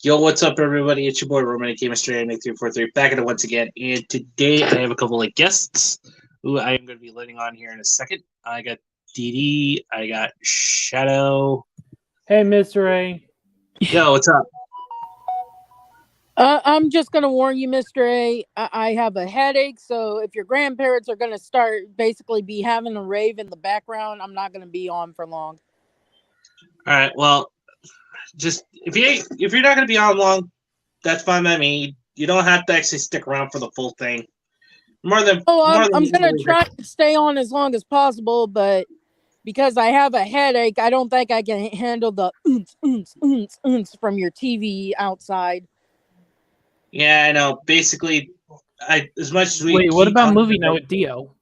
Yo, what's up, everybody? It's your boy Roman Chemistry 343 back at it once again. And today I have a couple of guests who I am going to be letting on here in a second. I got DD, I got Shadow. Hey, Mr. A. Yo, what's up? I'm just going to warn you, Mr. A. I have a headache, so if your grandparents are going to start basically be having a rave in the background, I'm not going to be on for long. All right, well, just if you're not going to be on long, that's fine by me. You don't have to actually stick around for the full thing. I'm going to try to stay on as long as possible, but because I have a headache, I don't think I can handle the from your TV outside. Yeah, I know. Basically, as much as we wait, what about movie now with Dio?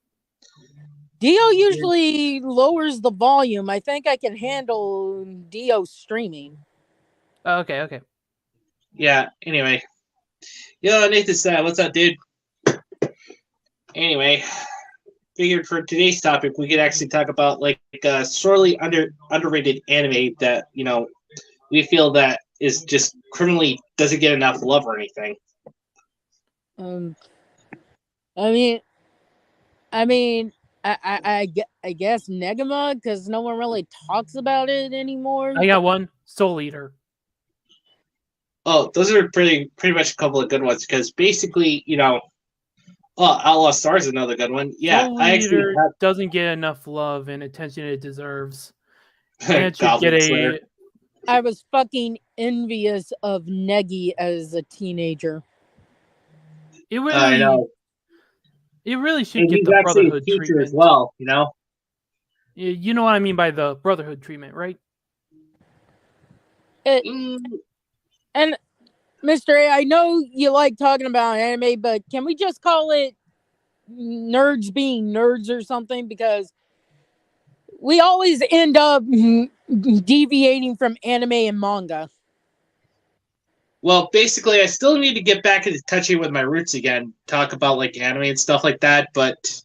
Dio usually lowers the volume. I think I can handle Dio streaming. Okay. Yeah. Anyway, yo, Nathan said, "What's up, dude?" Anyway, figured for today's topic we could actually talk about like sorely underrated anime that we feel that is just criminally doesn't get enough love or anything. I guess Negama, because no one really talks about it anymore. I got one, Soul Eater. Oh, those are pretty much a couple of good ones because basically, Outlaw Star is another good one. Yeah, Soul Eater doesn't get enough love and attention it deserves. And it should get Slayer. I was fucking envious of Negi as a teenager. I know. It really should get the Brotherhood treatment as well. You know what I mean by the Brotherhood treatment, right? And Mr. A, I know you like talking about anime, but can we just call it nerds being nerds or something? Because we always end up deviating from anime and manga. Well, basically, I still need to get back into touching with my roots again, talk about like anime and stuff like that, but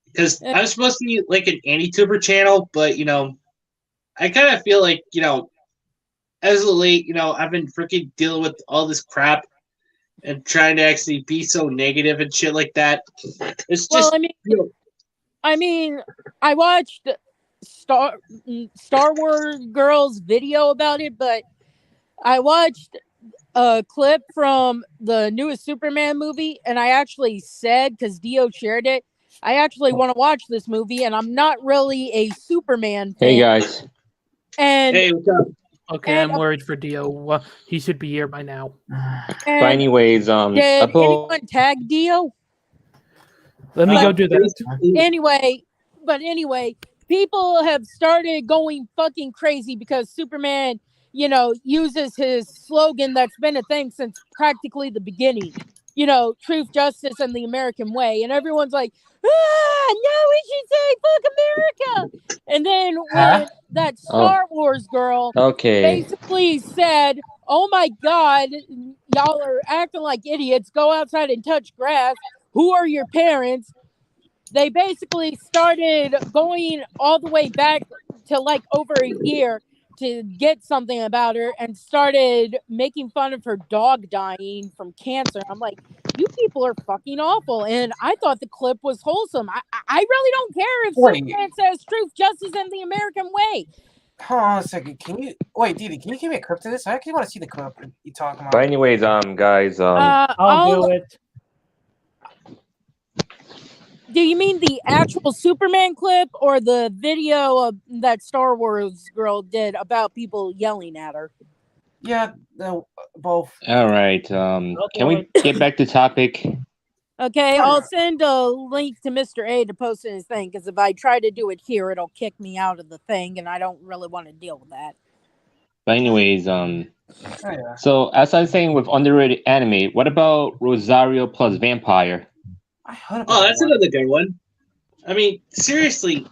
because I'm supposed to be like an anti-tuber channel, but I kind of feel like as of late, I've been freaking dealing with all this crap and trying to actually be so negative and shit like that. It's just. Well, I watched Star Wars Girls video about it, but I watched a clip from the newest Superman movie, and I actually said, because Dio shared it, I actually want to watch this movie, and I'm not really a Superman fan. Hey, guys. And hey, what's up? Okay, I'm worried for Dio. He should be here by now. But anyways, did anyone tag Dio? Let me go do that. Anyway, people have started going fucking crazy because Superman, uses his slogan that's been a thing since practically the beginning. Truth, justice, and the American way. And everyone's like, no, we should say fuck America. And then when that Star Wars girl basically said, oh my God, y'all are acting like idiots. Go outside and touch grass. Who are your parents? They basically started going all the way back to like over a year to get something about her and started making fun of her dog dying from cancer. I'm like, you people are fucking awful. And I thought the clip was wholesome. I really don't care if Superman says truth, justice, and the American way. Hold on a second. Didi, can you give me a clip to this? I actually want to see the clip you talking about. But anyways, guys, I'll do it. Do you mean the actual Superman clip or the video of that Star Wars girl did about people yelling at her? Yeah, both. All right. Can we get back to topic? Okay, I'll send a link to Mr. A to post in his thing, because if I try to do it here, it'll kick me out of the thing, and I don't really want to deal with that. But anyways, so as I was saying with underrated anime, what about Rosario plus Vampire? That's another good one. I mean, seriously,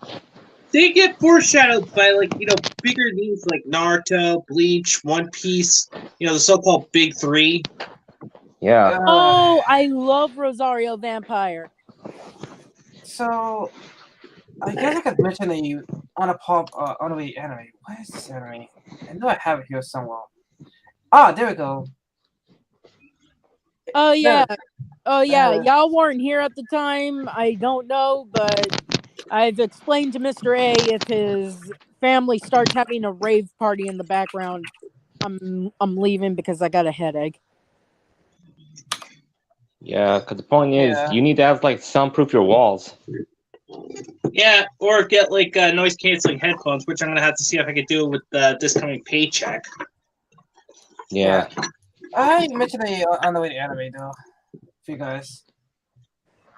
they get foreshadowed by bigger names like Naruto, Bleach, One Piece. The so-called Big Three. Yeah. Oh, I love Rosario Vampire. So, I guess I could mention that Underrated anime. What is this anime? I know I have it here somewhere. Ah, there we go. Oh yeah. Oh yeah. Uh, Y'all weren't here at the time. I don't know, but I've explained to Mr. A if his family starts having a rave party in the background, I'm leaving because I got a headache. Yeah, because the point is, Yeah. you need to have like soundproof your walls. Yeah, or get like noise canceling headphones, which I'm gonna have to see if I could do with this coming paycheck. Yeah. I mentioned the underrated anime though, for you guys.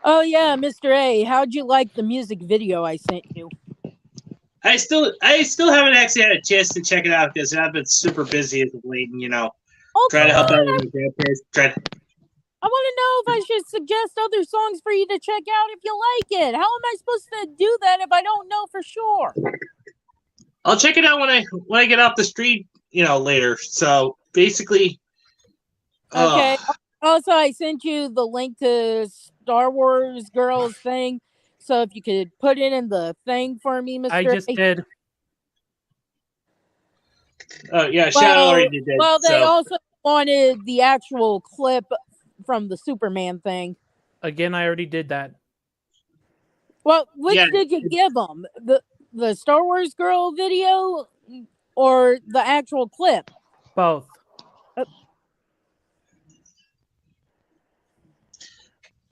Oh yeah, Mr. A, how'd you like the music video I sent you? I still haven't actually had a chance to check it out because I've been super busy as of late, and Oh, trying to help come out on. with my grandparents. I want to know if I should suggest other songs for you to check out if you like it. How am I supposed to do that if I don't know for sure? I'll check it out when I get off the street, later. So basically, Okay. Also, I sent you the link to Star Wars Girls thing. So if you could put it in the thing for me, Mr. I just A. did. Oh yeah, Shadow already did. Well, they so. also wanted the actual clip from the Superman thing. Again, I already did that. Well, which did you give them? The Star Wars girl video or the actual clip? Both.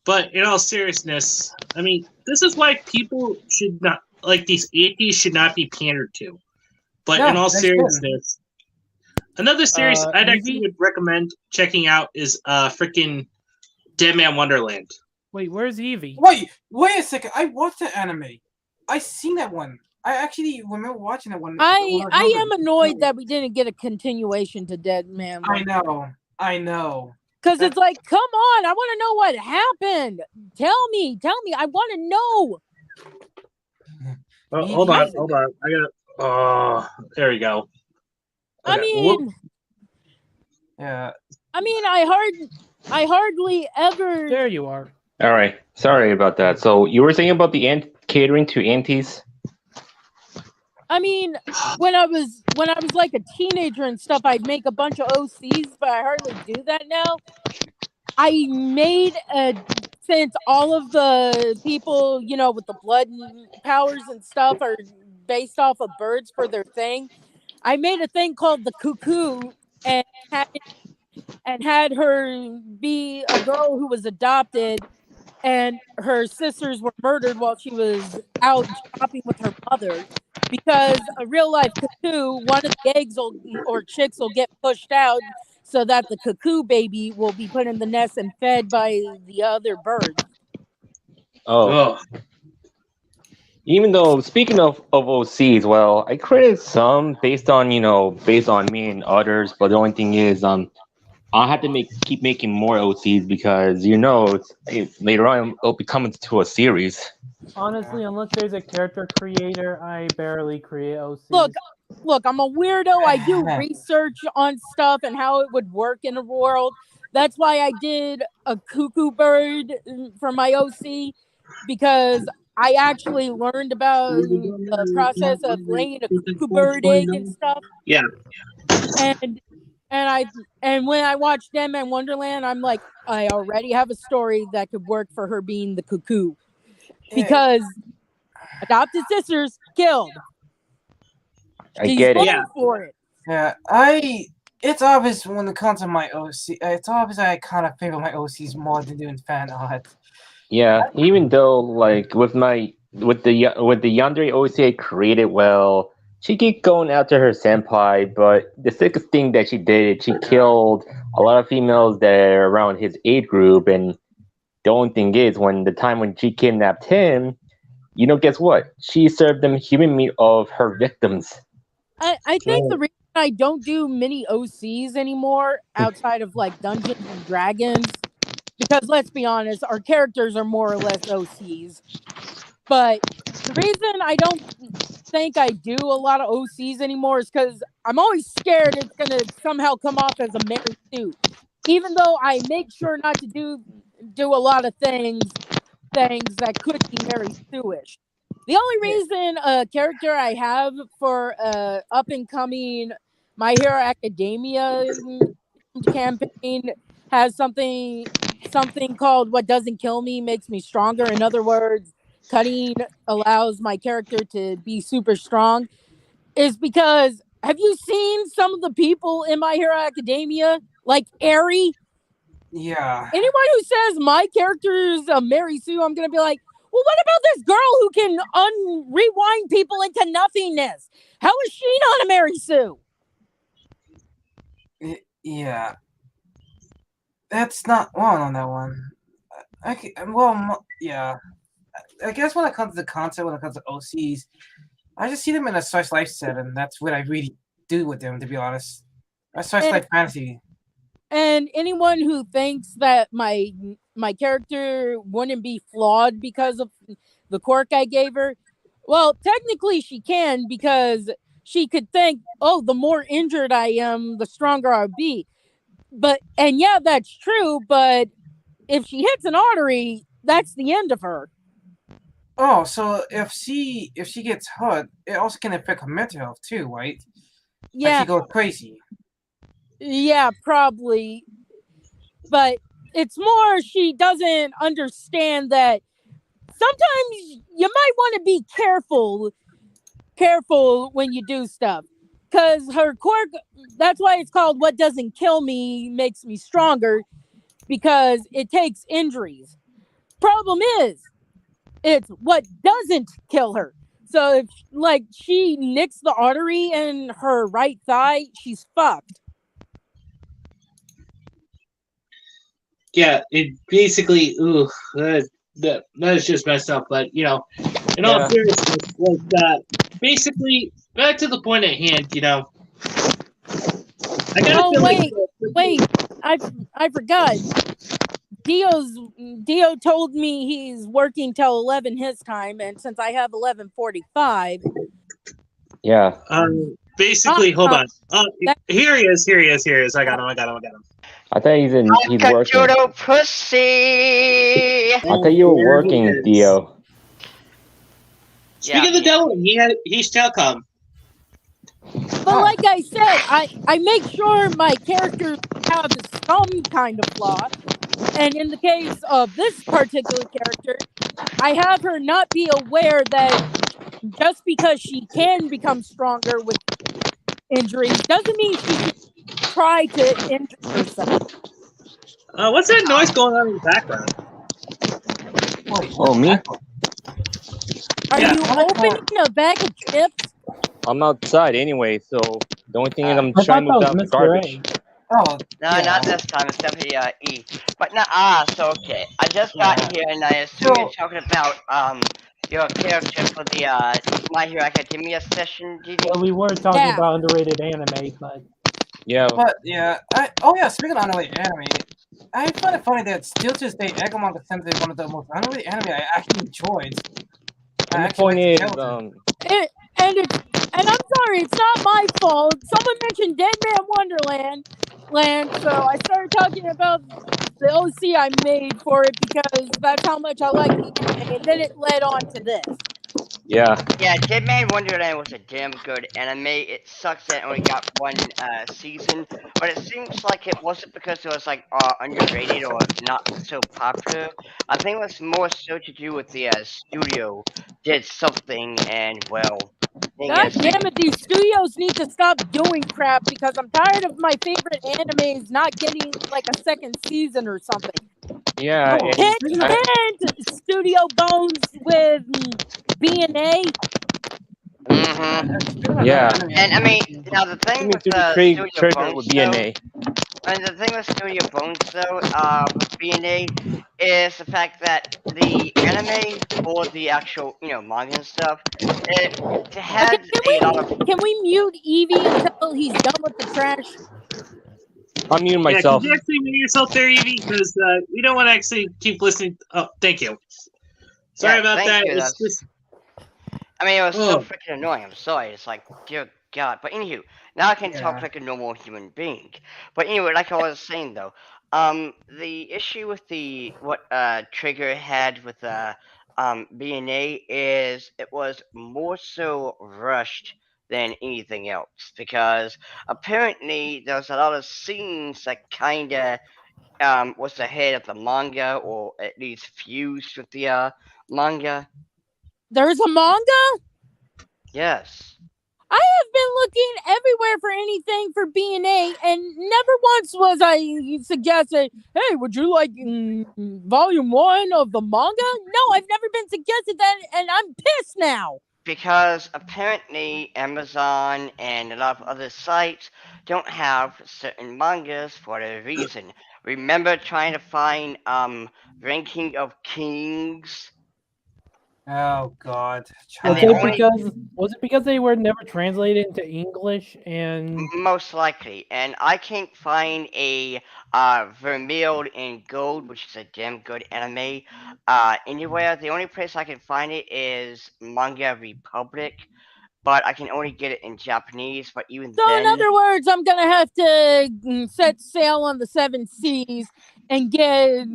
But in all seriousness, I mean, this is why people should not, like these atheists should not be pandered to. But in all seriousness, another series I'd actually would recommend checking out is freaking Dead Man Wonderland. Wait, where's Evie? Wait a second. I watched that anime. I seen that one. I actually remember watching that one. I am annoyed that we didn't get a continuation to Dead Man Wonderland. I know. Because it's like, come on, I want to know what happened. Tell me. I want to know. Hold on. I got. Oh, there we go. Okay. I mean, yeah. I mean, I hardly ever. There you are. All right. Sorry about that. So you were saying about the catering to aunties? I mean, when I was like a teenager and stuff, I'd make a bunch of OCs, but I hardly do that now. I made since all of the people, with the blood powers and stuff are based off of birds for their thing. I made a thing called the Cuckoo and had her be a girl who was adopted, and her sisters were murdered while she was out shopping with her mother. Because a real life cuckoo, one of the eggs or chicks will get pushed out so that the cuckoo baby will be put in the nest and fed by the other birds. Oh. Even though, speaking of OCs, well, I created some based on me and others, but the only thing is, I'll have to keep making more OCs because later on it'll be coming to a series. Honestly, unless there's a character creator, I barely create OCs. Look, I'm a weirdo. I do research on stuff and how it would work in the world. That's why I did a cuckoo bird for my OC, because I actually learned about the process of laying a cuckoo bird egg and stuff. Yeah. And when I watched Dead Man Wonderland, I'm like, I already have a story that could work for her being the cuckoo. Because adopted sisters killed. I get it. For it. Yeah, it's obvious when it comes to my OC. It's obvious I kind of favor my OCs more than doing fan art. Yeah, even though like with the yandere OC I created, well, she kept going after her senpai, but the sickest thing that she did, she killed a lot of females that are around his age group, and the only thing is, when she kidnapped him, guess what? She served them human meat of her victims. I think the reason I don't do many OCs anymore outside of like Dungeons and Dragons, because let's be honest, our characters are more or less OCs. But the reason I don't think I do a lot of OCs anymore is because I'm always scared it's gonna somehow come off as a Mary Sue. Even though I make sure not to do a lot of things that could be Mary Sue-ish. The only reason a character I have for up and coming My Hero Academia campaign has something called "What Doesn't Kill Me Makes Me Stronger." In other words, cutting allows my character to be super strong. Is because have you seen some of the people in My Hero Academia, like Eri? Yeah. Anyone who says my character is a Mary Sue, I'm gonna be like, well, what about this girl who can rewind people into nothingness? How is she not a Mary Sue? Yeah. That's not wrong on that one. Yeah. I guess when it comes to the concept, when it comes to OCs, I just see them in a such life setting. That's what I really do with them, to be honest. A such life fantasy. And anyone who thinks that my character wouldn't be flawed because of the quirk I gave her, well, technically she can, because she could think, oh, the more injured I am, the stronger I'll be. And yeah, that's true, but if she hits an artery, that's the end of her. Oh, so if she gets hurt, it also can affect her mental health too, right? Yeah. Like she goes crazy. Yeah, probably. But it's more she doesn't understand that sometimes you might want to be careful when you do stuff. Because her quirk, that's why it's called "What Doesn't Kill Me Makes Me Stronger," because it takes injuries. Problem is, it's what doesn't kill her. So if like she nicks the artery in her right thigh, she's fucked. Yeah, it basically, that is just messed up. But in all seriousness, like basically, back to the point at hand. I gotta feel wait, I forgot. Dio told me he's working till 11 his time, and since I have 11:45. Yeah. Basically, hold on. Here he is. I got him. I thought he's working. Cachudo pussy. I thought you were working, Dio. Speaking of the devil, he shall come. But like I said, I make sure my characters have some kind of flaw. And in the case of this particular character, I have her not be aware that just because she can become stronger with injuries doesn't mean she should try to injure herself. What's that noise going on in the background? Oh, me? Are you opening a bag of chips? I'm outside anyway, so the only thing is I'm trying to move out the garbage. Oh, no, not this time. It's definitely E. But so okay. I just got here, and I assume you're talking about your character for the My Hero Academia session. Well, we were talking about underrated anime, but yeah. But yeah, speaking of underrated anime, I find it funny that still to this day, Egomon is simply one of the most underrated anime I actually enjoyed. And the point is, and I'm sorry, it's not my fault. Someone mentioned Dead Man Wonderland, so I started talking about the OC I made for it because that's how much I like the anime, and then it led on to this. Yeah. Yeah, Dead Man Wonderland was a damn good anime. It sucks that it only got one season, but it seems like it wasn't because it was like underrated or not so popular. I think it was more so to do with the studio did something, and well. God damn it, these studios need to stop doing crap because I'm tired of my favorite animes not getting like a second season or something. Yeah. Hint, Studio Bones with B&A. Yeah. And I mean, now the thing with Studio Bones, and the thing with Studio Bones though, with B&A, is the fact that the anime or the actual, manga and stuff, it had a lot of. Can we mute Evie until he's done with the trash? I'm muting myself. Can you actually mute yourself there, Evie? Because we don't want to actually keep listening. Oh, thank you. Sorry about that. It's just. I mean, it was so freaking annoying. I'm sorry. It's like, dear God. But anywho, now I can talk like a normal human being. But anyway, like I was saying though, the issue with what Trigger had with BNA is it was more so rushed than anything else because apparently there's a lot of scenes that kind of was ahead of the manga or at least fused with the manga. There's a manga? Yes. I have been looking everywhere for anything for B&A, and never once was I suggested, hey, would you like volume 1 of the manga? No, I've never been suggested that, and I'm pissed now. Because apparently Amazon and a lot of other sites don't have certain mangas for a reason. Remember trying to find Ranking of Kings? Oh God. And Was the it only because they were never translated into English and most likely, and I can't find a Vermeil in Gold, which is a damn good anime, anywhere. The only place I can find it is Manga Republic, but I can only get it in Japanese. But even So, in then, other words, I'm going to have to set sail on the 7 seas and get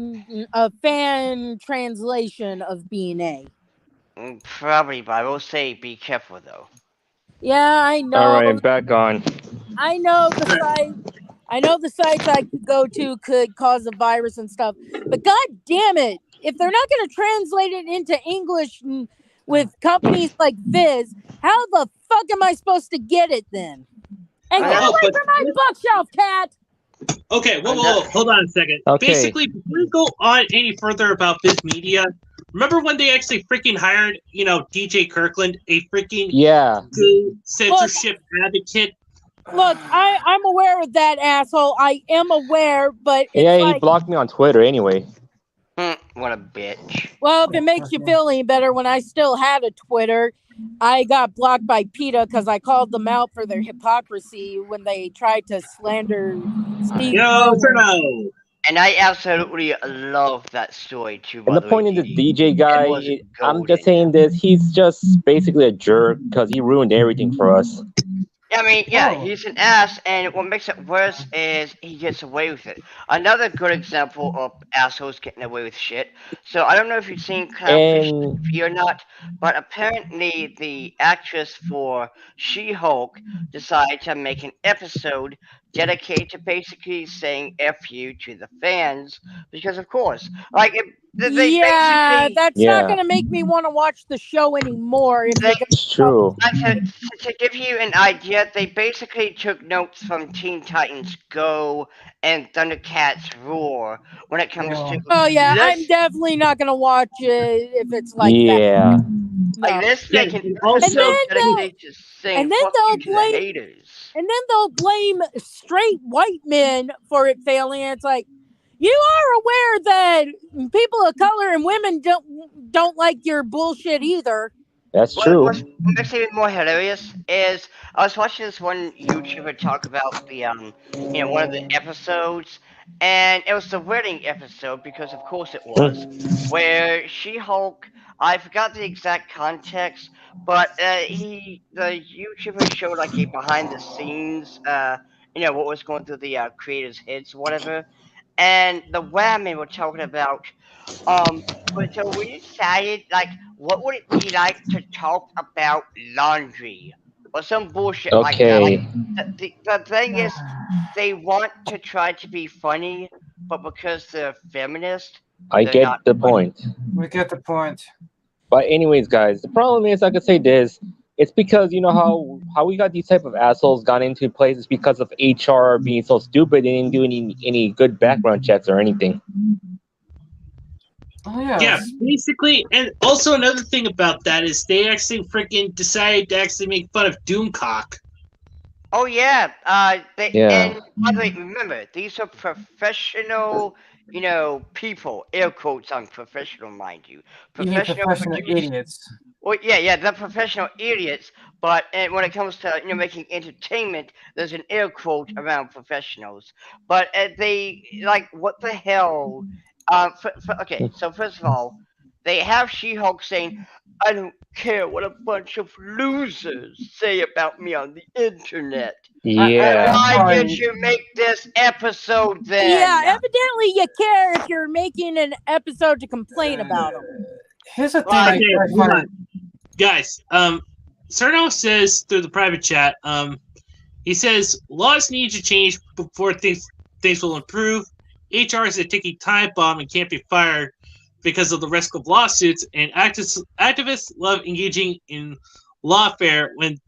a fan translation of B&A. probably. But I will say, be careful though. Yeah, I know. All right, back on. I know the site. I know the sites I could go to could cause a virus and stuff, but god damn it, if they're not going to translate it into English with companies like Viz, how the fuck am I supposed to get it then? And get Oh, away but- from my bookshelf, cat! Okay, whoa, hold on a second. Okay. Basically, before we go on any further about this media, remember when they actually freaking hired, DJ Kirkland, a freaking Yeah. good censorship advocate? Look, I'm aware of that asshole. I am aware, but it's Yeah, he like, blocked me on Twitter anyway. what a bitch. well, if it makes you feel any better, when I still had a Twitter, I got blocked by PETA because I called them out for their hypocrisy when they tried to slander Steve. Yo, Irwin. Turno! And I absolutely love that story too. And the point of this DJ guy, was I'm golden. just saying this, he's just basically a jerk because he ruined everything for us. I mean, yeah, Oh. he's an ass, and what makes it worse is he gets away with it. Another good example of assholes getting away with shit. So I don't know if you've seen Clownfish And TV or not, but apparently the actress for She-Hulk decided to make an episode dedicated to basically saying "F you" to the fans, because of course, like they Yeah, basically. that's Yeah. not going to make me want to watch the show anymore. If They- they're it's true. To give you an idea, they basically took notes from Teen Titans Go and Thundercats Roar when it comes to. oh yeah, I'm let's, definitely not going to watch it if it's like that. Yeah. No. like let's Yeah, make an and also- episode And then dedicated to saying and then fuck they'll you to the blame- haters. And then they'll blame straight white men for it failing. And it's like, you are aware that people of color and women don't like your bullshit either. That's true. What makes it even more hilarious is I was watching this one YouTuber talk about the one of the episodes, and it was the wedding episode because of course it was, where She-Hulk. I forgot the exact context, but the YouTuber showed like a behind the scenes, what was going through the creators' heads, or whatever, and the women were talking about but so we decided, like, what would it be like to talk about laundry or some bullshit like that? Like, Okay. the thing is, they want to try to be funny, but because they're feminist, I they're get not the funny. point. We get the point. But anyways, guys, the problem is I could say this. It's because you know how we got these type of assholes got into places because of HR being so stupid and didn't do any good background checks or anything. Oh yeah. Yeah, basically, and also another thing about that is they actually freaking decided to actually make fun of Doomcock. Oh yeah, Yeah. and by the way, remember these are professional, people. Air quotes on professional, mind you. You mean professional producers. idiots. Well, yeah, they're professional idiots, but when it comes to making entertainment, there's an air quote around professionals. But they like what the hell? Okay, so first of all, they have She-Hulk saying, "I don't care what a bunch of losers say about me on the internet." Yeah. Why did you make this episode then? Yeah, evidently you care if you're making an episode to complain about them. Here's the thing. Well, I okay, I hold find- on. Guys, Cerno says through the private chat, he says laws need to change before things will improve. HR is a ticking time bomb and can't be fired because of the risk of lawsuits. And activists love engaging in lawfare when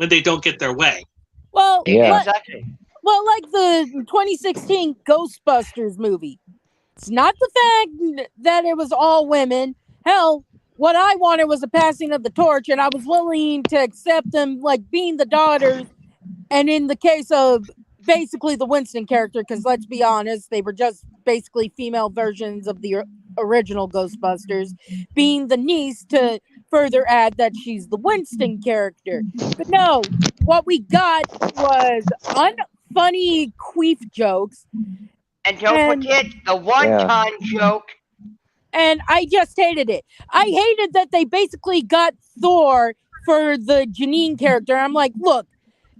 they don't get their way. Well, Yeah. Exactly. well, like the 2016 Ghostbusters movie. It's not the fact that it was all women. Hell, what I wanted was a passing of the torch, and I was willing to accept them like being the daughters. And in the case of basically the Winston character, because let's be honest, they were just basically female versions of the original Ghostbusters, being the niece to further add that she's the Winston character. But no, what we got was unfunny queef jokes. And don't forget the one-time joke. And I just hated it. I hated that they basically got Thor for the Janine character. I'm like, look,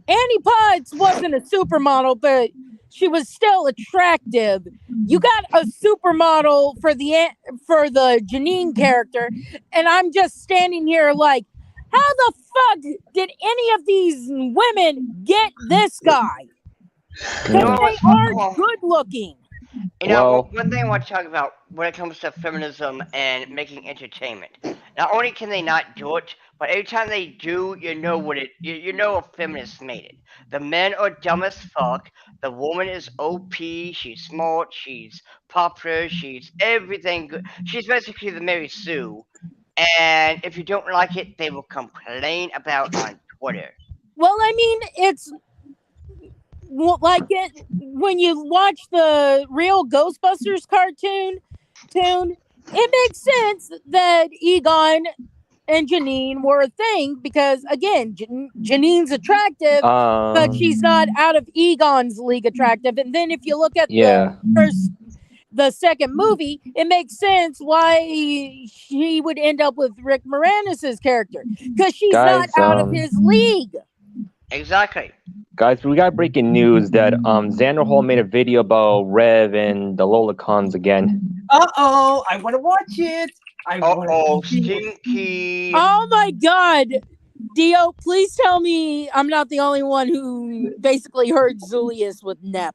Annie Potts wasn't a supermodel, but she was still attractive. You got a supermodel for the Janine character, and I'm just standing here like, how the fuck did any of these women get this guy? Because they aren't good looking. You know, one thing I want to talk about when it comes to feminism and making entertainment. Not only can they not do it, but every time they do, you know you know a feminist made it. The men are dumb as fuck. The woman is OP. She's smart. She's popular. She's everything good. She's basically the Mary Sue. And if you don't like it, they will complain about on Twitter. Well, I mean, it's like it when you watch the real Ghostbusters cartoon, it makes sense that Egon and Janine were a thing because again, Janine's attractive, but she's not out of Egon's league attractive. And then if you look at the second movie, it makes sense why she would end up with Rick Moranis' character because she's not out of his league. Exactly. Guys, we got breaking news that Xander Hall made a video about Rev and the Lollicons again. Uh-oh, I want to watch it. Stinky. Oh my god. Dio, please tell me I'm not the only one who basically heard Zulius with Nep.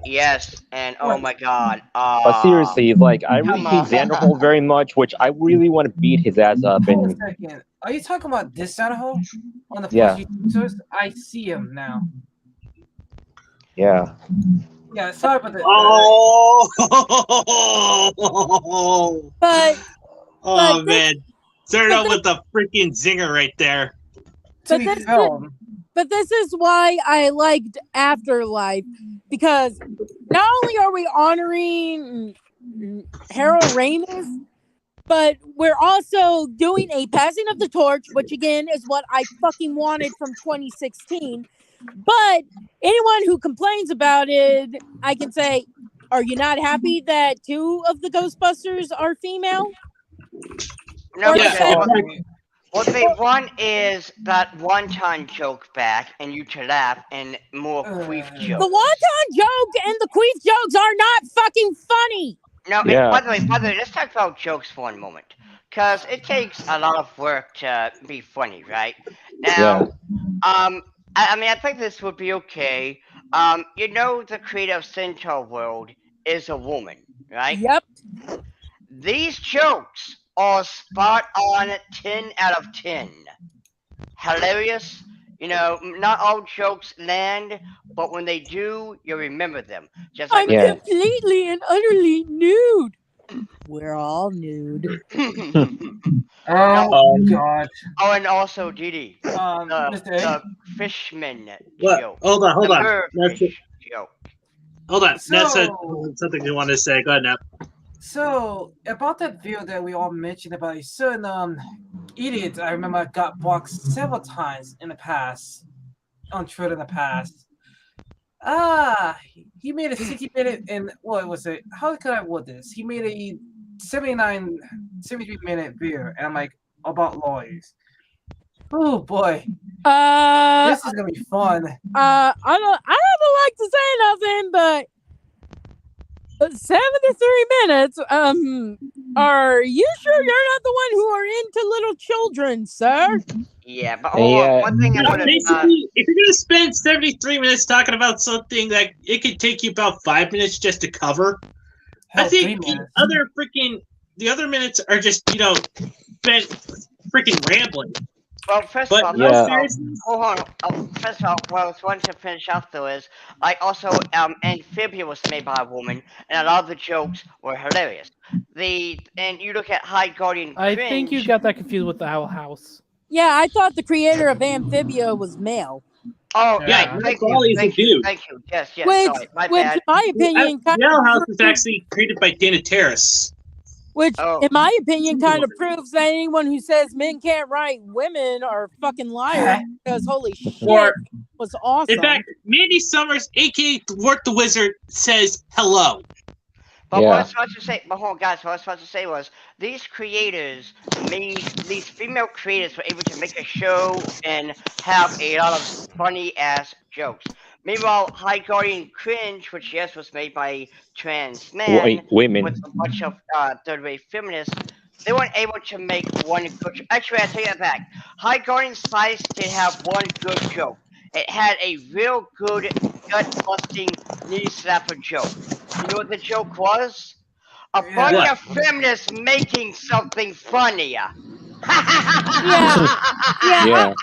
Yes, and oh my god. But seriously, like, I really hate Xander Hall very much, which I really want to beat his ass up. Hold And a second. Are you talking about this Xander Hall on the Yeah. YouTube source? I see him now. yeah. Yeah, sorry about that. But Oh man, Cerno with the freaking zinger right there. But this is why I liked Afterlife, because not only are we honoring Harold Ramis, but we're also doing a passing of the torch, which again is what I fucking wanted from 2016. But anyone who complains about it, I can say, are you not happy that 2 of the Ghostbusters are female? No, Yeah. what they want is that one-time joke back, and you to laugh, and more queef jokes. The one-time joke and the queef jokes are not fucking funny. No, Yeah. by the way, let's talk about jokes for one moment, because it takes a lot of work to be funny, right? Now, I mean, I think this would be okay. You know, the creator of Centaur World is a woman, right? Yep. These jokes are spot on 10 out of 10. Hilarious. You know, not all jokes land, but when they do, you remember them. Just like I'm completely and utterly nude. We're all nude. Oh, God. Oh, and also, Didi, the fishman joke. Hold on. Joke. Hold on. So- That's something you want to say. Go ahead, Nap. So, about that video that we all mentioned about a certain idiot, I remember got blocked several times in the past, on Twitter in the past. He made a 60-minute, and what was it? How could I word this? He made a 73-minute video, and I'm like, about lawyers. Oh boy. This is gonna be fun. I don't like to say nothing, but 73 minutes. Are you sure you're not the one who are into little children, sir? Yeah, but hold on. Yeah. One thing I Yeah, want to. basically, if you're gonna spend 73 minutes talking about something that it could take you about 5 minutes just to cover, I Hell, 3 think minutes. the other minutes are just spent freaking rambling. Well, first But of all, no Yeah. seriousness. hold on. First of all, what I was wanting to finish off though is, also Amphibia was made by a woman, and a lot of the jokes were hilarious. And you look at High Guardian I Cringe. think you got that confused with the Owl House. Yeah, I thought the creator of Amphibia was male. Oh, Yeah. right. Mike Thank Crawley you. is a Thank you. dude. Thank you. Yes. Yes. Which, Sorry. My which bad. in my opinion, kind Yale of House is proves, actually created by Dana Terrace. which, Oh. in my opinion, kind of proves that anyone who says men can't write women are fucking liars. Because holy shit, Or, was awesome. in fact, Mandy Summers, aka Thwart the Wizard, says hello. But what I Yeah. was about to say, but hold on, guys, what I was about to say was these female creators were able to make a show and have a lot of funny ass jokes. Meanwhile, High Guardian Cringe, which yes was made by a trans man Women. with a bunch of third wave feminists, they weren't able to make one good. Actually, I take that back. High Guardian Spice did have one good joke. It had a real good gut busting knee slapper joke. You know what the joke was? A bunch What? of feminists making something funnier. Yeah,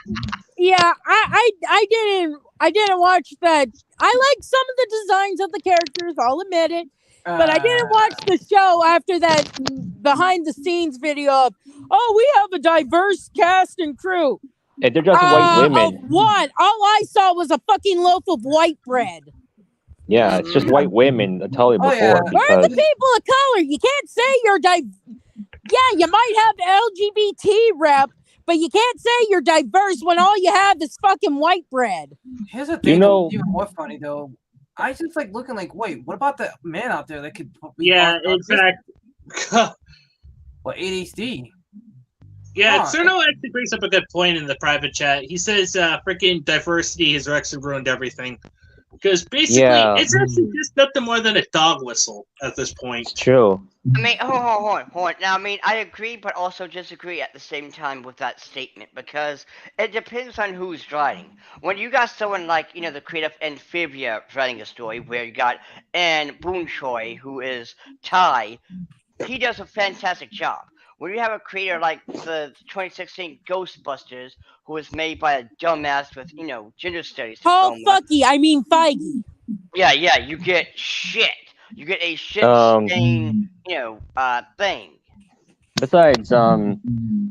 I didn't watch that. I like some of the designs of the characters, I'll admit it. But I didn't watch the show after that behind the scenes video of, oh, we have a diverse cast and crew. And they're just white women. Of what? All I saw was a fucking loaf of white bread. Yeah, it's just white women. I told you Oh, before. yeah. Where are the Because people of color? You can't say you're Yeah, you might have LGBT rep, but you can't say you're diverse when all you have is fucking white bread. Here's the thing, You know- even more funny though. I just like looking like, wait, what about the man out there that could be Yeah, in fact. what ADHD? Yeah, Huh. Cerno actually brings up a good point in the private chat. He says freaking diversity has actually ruined everything. Because basically, Yeah. it's actually just nothing more than a dog whistle at this point. it's true. I mean, hold on. Now, I mean, I agree, but also disagree at the same time with that statement because it depends on who's writing. When you got someone like, the creative Amphibia writing a story where you got Anne Boonchoi, who is Thai, he does a fantastic job. When you have a creator like the 2016 Ghostbusters, who was made by a dumbass with, gender studies Oh, diploma. fucky, I mean Feige. Yeah, you get shit. You get a shit stain, thing. Besides,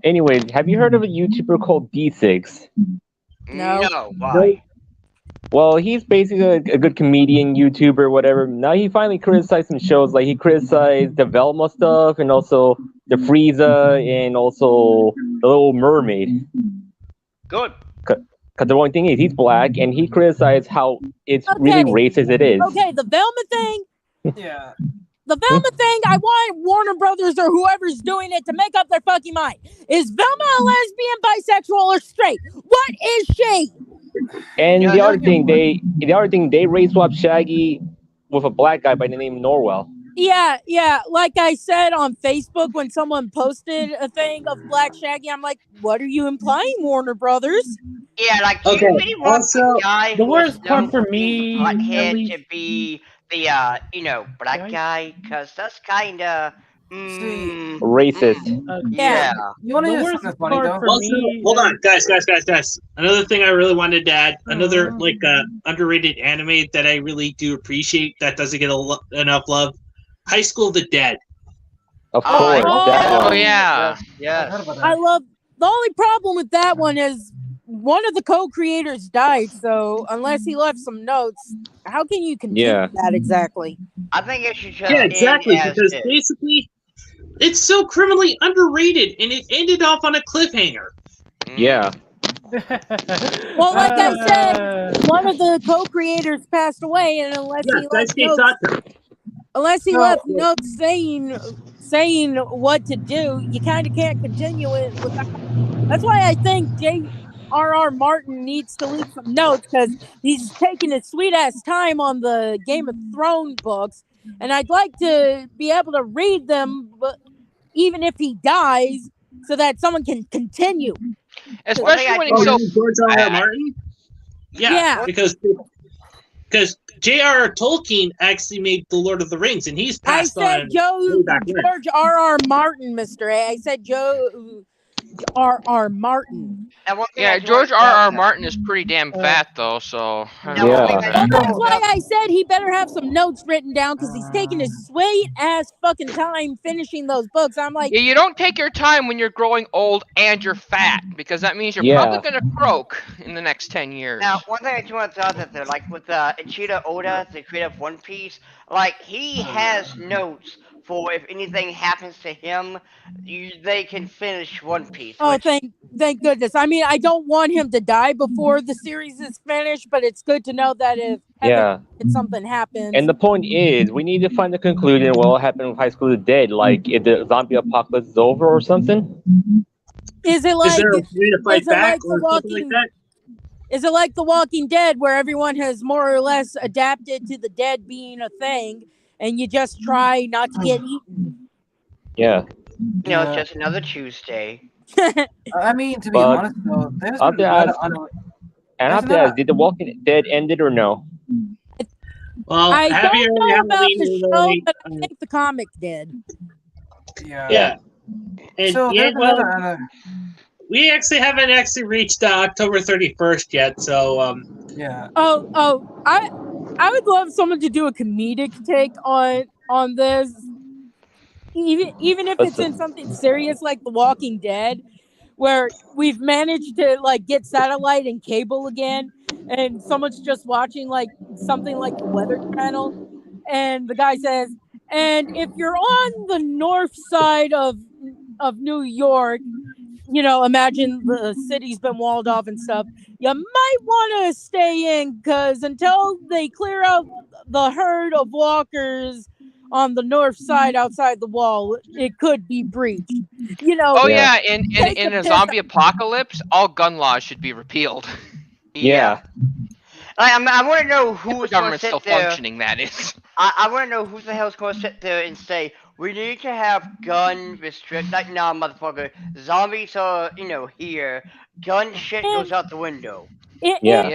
anyway, have you heard of a YouTuber called D6? No. Why? Well, he's basically a good comedian, YouTuber, whatever. Now he finally criticized some shows, like he criticized the Velma stuff, and also the Frieza, and also the Little Mermaid. Good. Because the one thing is, he's black, and he criticized how it's really racist it is. Okay, the Velma thing. Yeah. The Velma thing, I want Warner Brothers or whoever's doing it to make up their fucking mind. Is Velma a lesbian, bisexual, or straight? What is she? And Yeah, the other thing, they race swap Shaggy with a black guy by the name Norwell. Yeah. Like I said on Facebook when someone posted a thing of Black Shaggy, I'm like, what are you implying, Warner Brothers? Yeah, like, do Okay, you really want also, the guy the who was worst part known for being me, at butthead least- to be the, black guy? Because that's kinda... Racist. Yeah. You want to The hear worst something funny part though? for Also, me, hold on, guys. Another thing I really wanted to add, another Uh-huh. underrated anime that I really do appreciate that doesn't get enough love, High School of the Dead. Of Oh, course, that oh, one. yeah. I Yes. heard about I that. love the only problem with that one is one of the co-creators died, so unless he left some notes, how can you continue Yeah. that exactly? I think it should just Yeah, exactly. end as Because is. basically, it's so criminally underrated, and it ended off on a cliffhanger. Yeah. Well, like I said, one of the co-creators passed away, and unless he left notes saying what to do, you kind of can't continue it without. That's why I think J.R.R. Martin needs to leave some notes because he's taking his sweet ass time on the Game of Thrones books, and I'd like to be able to read them, but even if he dies, so that someone can continue. Especially when Oh, he's so George R. R. bad. Martin? Yeah. because J.R.R. Tolkien actually made The Lord of the Rings, and he's I passed said on. Joe way back when. George R.R. Martin, Mr. A. I said Joe R.R. Martin. And one thing Yeah, I do George wanna tell- R.R. Martin is pretty damn fat though, so I don't Now, know one Yeah. thing about I that. Well, do- that's why I said he better have some notes written down because he's taking his sweet ass fucking time finishing those books. I'm like, Yeah, you don't take your time when you're growing old and you're fat, because that means you're probably gonna croak in the next 10 years. Now, one thing I do want to throw out there, like with Ichiro Oda, the creator of One Piece, like he has notes for if anything happens to him, they can finish One Piece. oh, Which, thank goodness. I mean, I don't want him to die before the series is finished, but it's good to know that if Yeah. something happens. And the point is, we need to find the conclusion of what will happen with High School of the Dead. Like, if the zombie apocalypse is over or something. Is it Is like there a way to fight is it back like or The something like Walking? that? Is it like The Walking Dead, where everyone has more or less adapted to the dead being a thing, and you just try not to get eaten? Yeah. just another Tuesday. I mean, to be But honest though, there's I'll have a to lot ask- of And I have to There's ask, did The Walking Dead end it or no? Well, I happy don't early know about Halloween, the show, everybody. but I think the comic did. Yeah. And So yeah, there's well, another we actually haven't actually reached October 31st yet, so yeah. I would love someone to do a comedic take on this, even if it's in something serious like The Walking Dead, where we've managed to like get satellite and cable again, and someone's just watching like something like the Weather Channel, and the guy says, and if you're on the north side of New York, you know, imagine the city's been walled off and stuff, you might want to stay in, because until they clear out the herd of walkers on the north side outside the wall, it could be breached. You know, Oh Yeah. yeah, Take in a a piss zombie apocalypse, all gun laws should be repealed. Yeah. Like, I want to know If who's the going to government's sit still there. functioning, that is. I want to know who the hell's going to sit there and say we need to have gun restrict. Like, nah, motherfucker, zombies are here. Gun shit goes out the window. Yeah.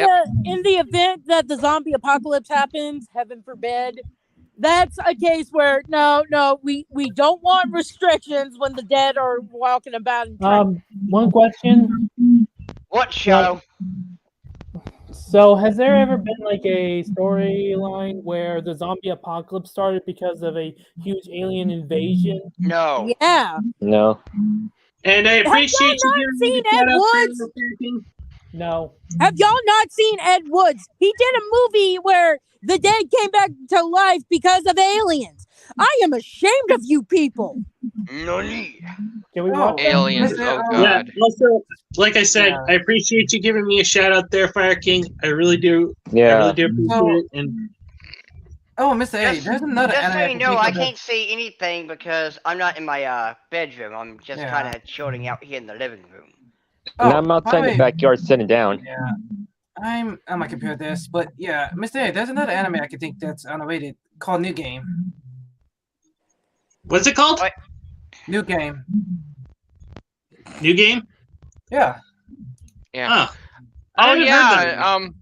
In the event that the zombie apocalypse happens, heaven forbid, that's a case where no, we don't want restrictions when the dead are walking about. And One question. What, Shadow? So, has there ever been like a storyline where the zombie apocalypse started because of a huge alien invasion? No. Yeah. No. and I appreciate you not giving me seen the shout Ed out Woods? for everything. No. Have y'all not seen Ed Woods? He did a movie where the dead came back to life because of aliens. I am ashamed of you people. Nani? Can we watch that? Aliens, Mr. oh Yeah. god. Also, like I said, Yeah. I appreciate you giving me a shout out there, Fire King. I really do. I Yeah. really do appreciate So- it. And Oh, Mr. A, Just- there's another Just so anime you know, I think of can't say anything because I'm not in my bedroom. I'm just Yeah. kind of chilling out here in the living room. And Oh, I'm by outside in the the way, backyard sitting down. Yeah. I'm on my computer this, but yeah, Mr. A, there's another anime I can think that's underrated called New Game. what's it called? What? New Game. New game? Yeah. Yeah. Huh. I Oh haven't heard that yeah. one.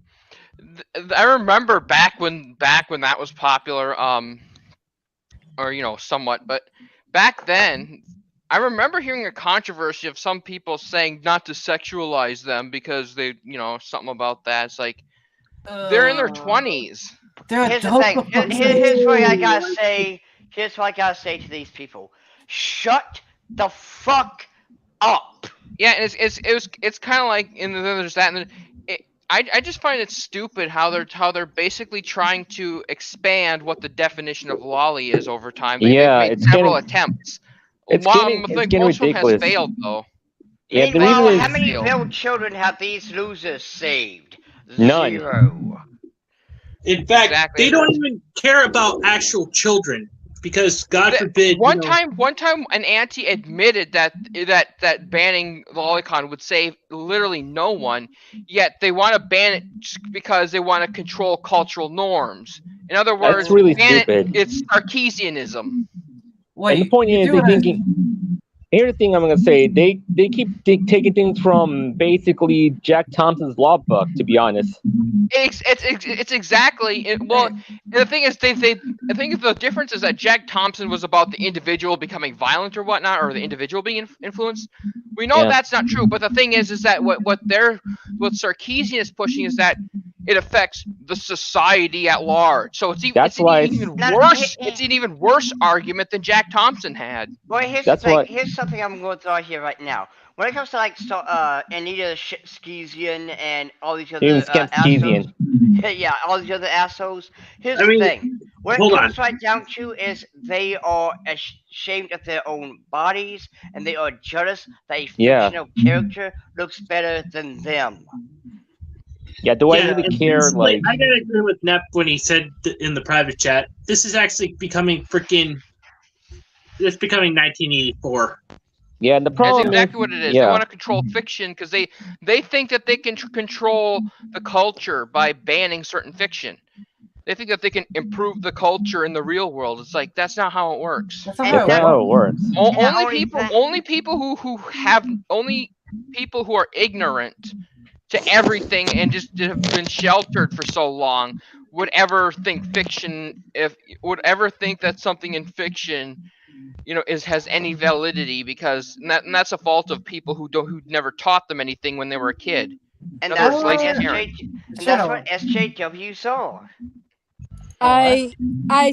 I remember back when that was popular, or somewhat, but back then I remember hearing a controversy of some people saying not to sexualize them because they, something about that. It's like they're in their 20s. They're Here's the adult thing. books. Here's what I gotta say. Here's what I gotta say to these people. Shut the fuck up. Yeah, and it's kind of like, and then there's that, and then I just find it stupid how they're basically trying to expand what the definition of lolly is over time. They've made it's several getting- attempts. it's One, getting- I it's think getting most of them has ridiculous. failed though. Yeah, the Meanwhile, reason how is many Failed. little children have these losers saved? None. 0. In fact, Exactly. they don't even care about actual children because, God forbid, One time, an auntie admitted that banning lolicon would save literally no one. Yet they want to ban it just because they want to control cultural norms. In other words, That's really ban it, stupid. it's Sarkeesianism. Wait, And the point you is, do they're wanna- thinking. Here's the thing I'm gonna say. They keep taking things from basically Jack Thompson's law book. To be honest. It's exactly well. And the thing is, I think the difference is that Jack Thompson was about the individual becoming violent or whatnot, or the individual being influenced. We know Yeah. that's not true, but the thing is that what Sarkeesian is pushing is that it affects the society at large. So That's why it's even worse. It's an even worse argument than Jack Thompson had. Well, here's That's the thing. what- Here's something I'm going to throw out here right now. When it comes to like Anita Skeesian and all these other Even assholes, Skemskiesian. yeah, all these other assholes. Here's I the mean, thing. What it hold comes on. right down to is they are ashamed of their own bodies, and they are jealous that a Yeah. fictional character looks better than them. Yeah. Do I Yeah, really and care? basically, Like. I gotta agree with Nep when he said in the private chat, this is actually becoming freaking. It's becoming 1984. Yeah. The That's problem exactly is. what it is. Yeah. They want to control fiction because they think that they can control the culture by banning certain fiction. They think that they can improve the culture in the real world. It's like that's not how it works. That's not And how That's it not how works. it works. not Only only people, that- only people who are ignorant to everything and just have been sheltered for so long would ever think that something in fiction, has any validity, because that's a fault of people who never taught them anything when they were a kid. And No, that's there's what lazy SJ, parents. and that's what SJW saw. I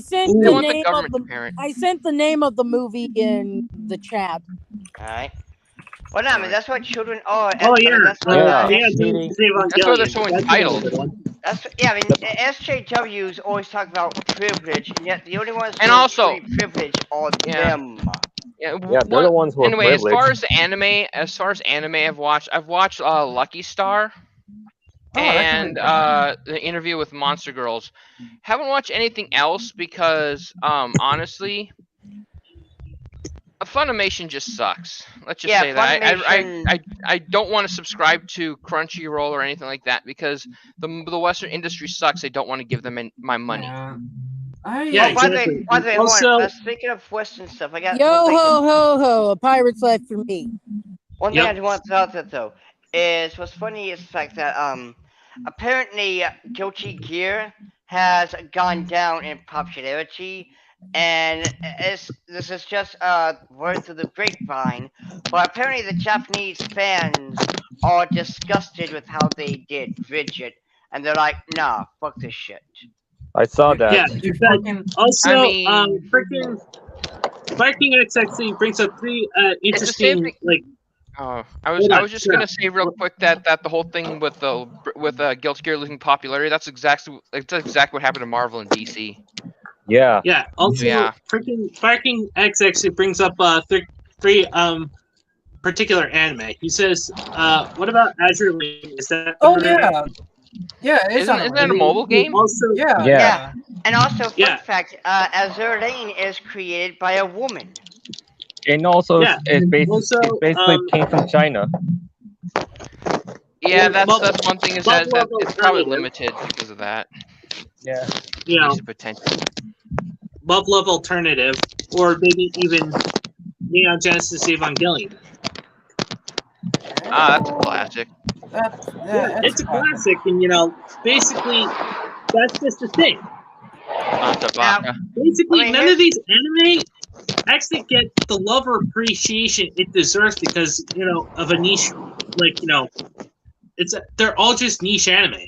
sent They the want the name of government the to parent. I sent the name of the movie in the chat. Alright. Well, no, I mean, that's what children are. Oh, I mean, yeah. that's what, Yeah. Yeah, Cheating. That's why they're so Evangelion. That's entitled. another one. yeah, I mean, SJWs always talk about privilege, and yet the only ones who And are also- truly privileged are Yeah. them. Yeah, Yeah, they're the ones who are anyway, as far privileged. as anime, I've watched Lucky Star Oh, that's and the interview with Monster Girls. Haven't watched anything else because honestly, Funimation just sucks. Let's just Yeah, say that. Funimation- I don't want to subscribe to Crunchyroll or anything like that because the Western industry sucks. I don't want to give them my money. Yeah. Yeah, Oh, by the exactly. way, hold Also- on. Speaking of Western stuff, I got Yo one thing. ho ho ho! A pirate's life for me. One thing Yep. I just want to throw out there though is what's funny is the fact that apparently Guilty Gear has gone down in popularity, and this is just word through the grapevine, but apparently the Japanese fans are disgusted with how they did Bridget, and they're like, nah, fuck this shit. I saw that. Yeah, You in fact, fucking also, I mean- freaking Viking X actually brings up three the same interesting, thing- like, I Hold on, was just sure. gonna say real quick that the whole thing with Guilty Gear losing popularity, that's exactly what happened to Marvel and DC. Yeah. yeah. Also, Yeah. freaking Viking X actually brings up three particular anime. He says, "What about Azure Lane? Is that?" Oh yeah. Yeah, it's Isn't that a mobile game? Also, Yeah. Yeah. And also, fun Yeah. fact, Azure Lane is created by a woman. And also, Yeah. it's Also, basically came from China. Yeah, Well, that's one thing is that Buffalo it's probably Alternative. limited because of that. Yeah. you know, Piece of potential. Love Love Alternative, or maybe even Neon Genesis Evangelion. That's a classic. It's a classic, and basically, that's just the thing. Tabaka. Basically, I mean, none of these anime actually get the love or appreciation it deserves because of a niche, they're all just niche anime.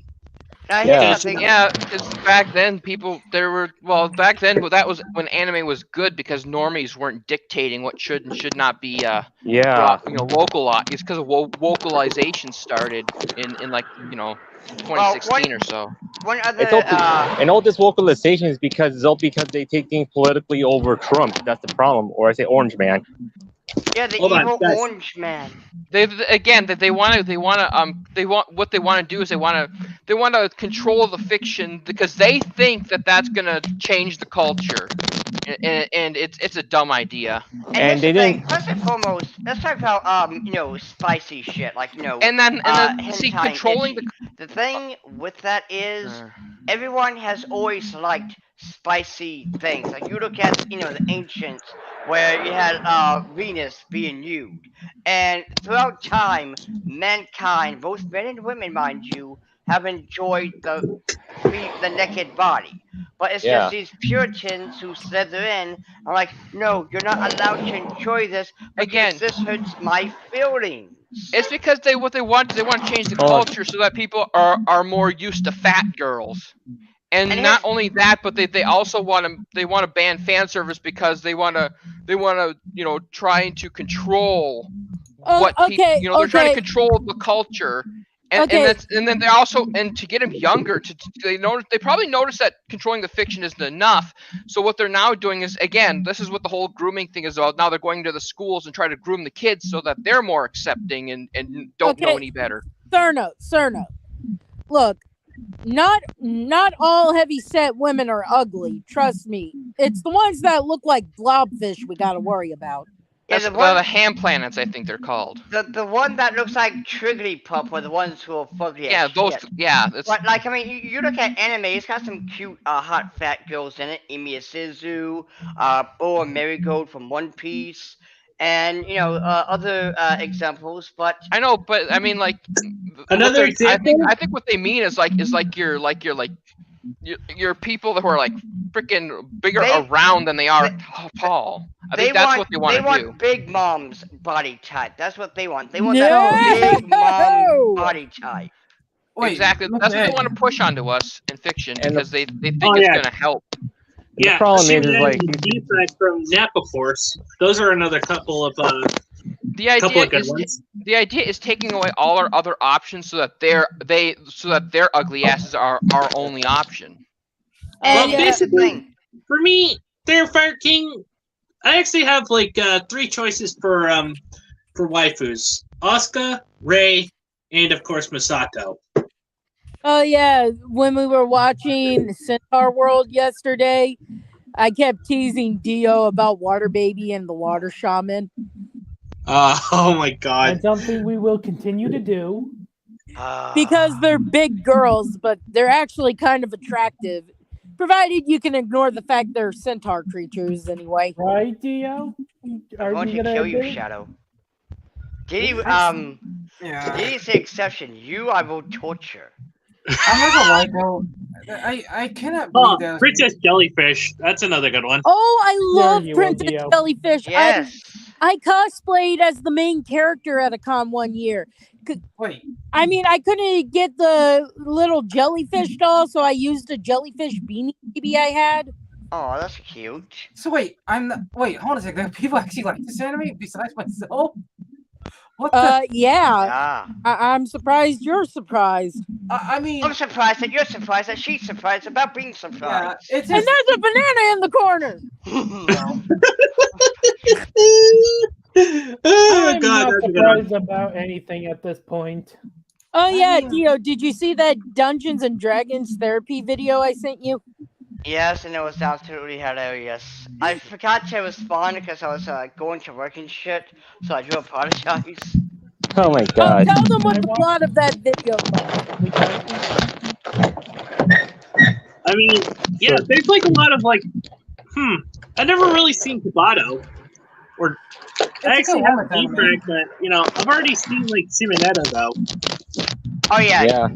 Now, Yeah. here's something. Yeah, because back then back then that was when anime was good because normies weren't dictating what should and should not be Yeah. localized. It's because of localization started in 2016 or so. One other, It's all, and all this localization is because they take things politically over Trump. That's the problem. Or I say Orange Man. yeah, the Hold on, evil guys. orange man. What they want to do is they want to control the fiction because they think that that's gonna change the culture, and it's a dumb idea. And And here's they the thing, didn't- first and foremost, let's talk about spicy shit like And then see hentai controlling itchy. The thing with that is everyone has always liked spicy things. Like you look at, the ancients, where you had Venus being nude, and throughout time, mankind, both men and women, mind you, have enjoyed the naked body. But it's just Yeah. these Puritans who slither in are like, no, you're not allowed to enjoy this because Again, this hurts my feelings. it's because they want to change the Oh. culture so that people are more used to fat girls. And And not here's- only that, but they also want to ban fan service because they want to trying to control what people Okay, they're trying to okay, control the culture. And okay. and then they also, and to get them younger, they probably notice that controlling the fiction isn't enough. So what they're now doing is, again, this is what the whole grooming thing is about. Now they're going to the schools and try to groom the kids so that they're more accepting and don't know Okay. any better. Cerno. Look, not all heavy-set women are ugly. Trust me. It's the ones that look like blobfish we got to worry about. Yeah, That's the one, the ham planets, I think they're called. the one that looks like Triggly Pup are the ones who are fugly Yeah, as those. shit. Yeah, that's But like, I mean, you look at anime, it's got some cute, hot fat girls in it. Emiya Shizu, or Marigold from One Piece, and other examples. But I know, but I mean, like Another example. I think what they mean is your people who are like freaking bigger around than they are tall. I think that's what they want to do. They want big mom's body type. That's what they want. They want No! that big mom body type. Wait, Exactly. That's what they want to push onto us in fiction And because they think Oh, it's yeah. going to help. Yeah, problem is Shooting like and Defect from Nappa Force. Those are another couple of The couple idea of good is ones. the idea is taking away all our other options so that their ugly asses are our only option. And Well, here's the basically- thing. For me, Fair Fire King, I actually have like 3 choices for waifus: Asuka, Rei, and of course Masato. Oh yeah, when we were watching Centaur World yesterday, I kept teasing Dio about Water Baby and the Water Shaman. Oh my god. And something we will continue to do. Because they're big girls, but they're actually kind of attractive. Provided you can ignore the fact they're centaur creatures anyway. Right, Dio? I'm going to kill you, Shadow. Did you Did the exception? You, I will torture. I'm not gonna lie though. I cannot believe that. Princess Jellyfish. That's another good one. Oh, I love you, Princess Dio. Jellyfish. Yes. I cosplayed as the main character at a con one year. Wait, I mean, I couldn't get the little jellyfish doll, so I used a jellyfish beanie baby I had. Oh, that's cute. so wait, wait, hold on a second. People actually like this anime besides myself? What the? Yeah. Yeah. I'm surprised you're surprised. I mean, I'm surprised that you're surprised that she's surprised about being yeah, surprised. it's And just, there's a banana in the corner. Oh I'm god, not that's a good one. surprised about anything at this point. Oh yeah, mean- Dio, did you see that Dungeons and Dragons therapy video I sent you? Yes, and it was absolutely hilarious. I forgot to respond because I was going to work and shit, so I do apologize. Oh my Oh, god. tell them what the plot of that video was. I mean, yeah, there's like a lot of like, I never really seen Kabato. Or I actually have a D-Frag, but I've already seen like Simonetta though. Oh yeah. Yeah.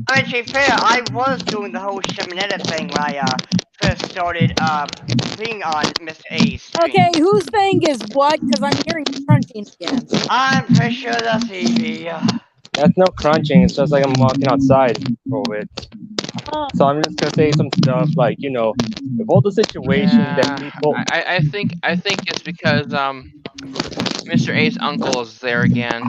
I mean, to be fair, I was doing the whole Shamanetta thing when I first started being on Mr. A's stream. Okay, whose thing is what? Because I'm hearing crunching again. I'm pretty sure that's Evie. That's no crunching. It's just like I'm walking outside for it. So I'm just gonna say some stuff like, with all the situation that people. I think it's because Mr. A's uncle is there again.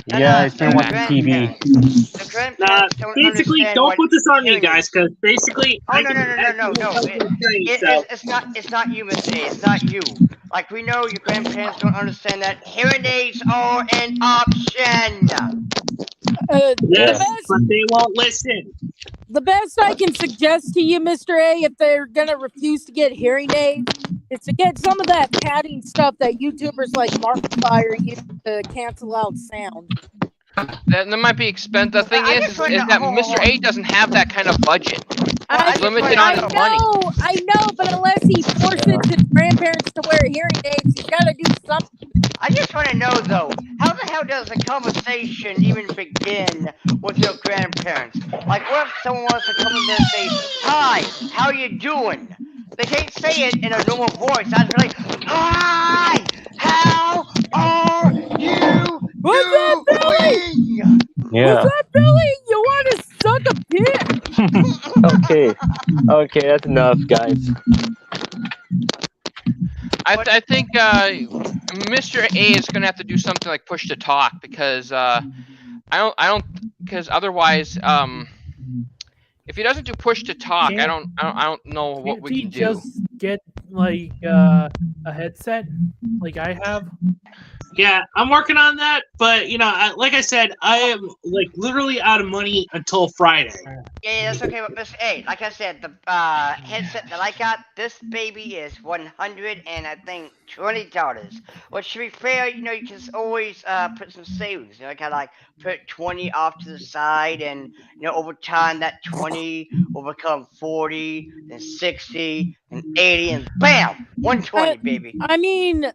Yeah, he's been watching the TV. The grandparents don't Basically, understand don't what put this on me, hearing is. guys, because basically. Oh no! It's not you, Mr. A. It's not you. Like we know your grandparents don't understand that hearing aids are an option. Yes, but they won't listen. The best I can suggest to you, Mr. A, if they're gonna refuse to get hearing aids, is to get some of that padding stuff that YouTubers like Markiplier use to cancel out sound. That might be expensive. The thing I is just wanna- that hold on, Mr. hold on. A doesn't have that kind of budget. I, He's limited on his money. I know, but unless he forces his grandparents to wear hearing aids, he's got to do something. I just want to know though, how the hell does a conversation even begin with your grandparents? Like, what if someone wants to come in there and say, "Hi, how you doing?" They can't say it in a normal voice. I'd be like, "Hi, how are you What's up, Billy? doing?" Yeah. What's up, Billy? You want to suck a dick? Okay, that's enough, guys. I think Mr. A is gonna have to do something like push to talk because because otherwise if he doesn't do push to talk, I don't know what we can do. Just get like a headset, like I have. Yeah, I'm working on that, but like I said, I am like literally out of money until Friday. Yeah, that's okay, but Mr. A, like I said, the headset that I got, this baby is $120. Which, to be fair, you can always put some savings. Kind of like put 20 off to the side, and over time that 20 will become 40, then 60, and 80, and bam, 120, baby. I mean,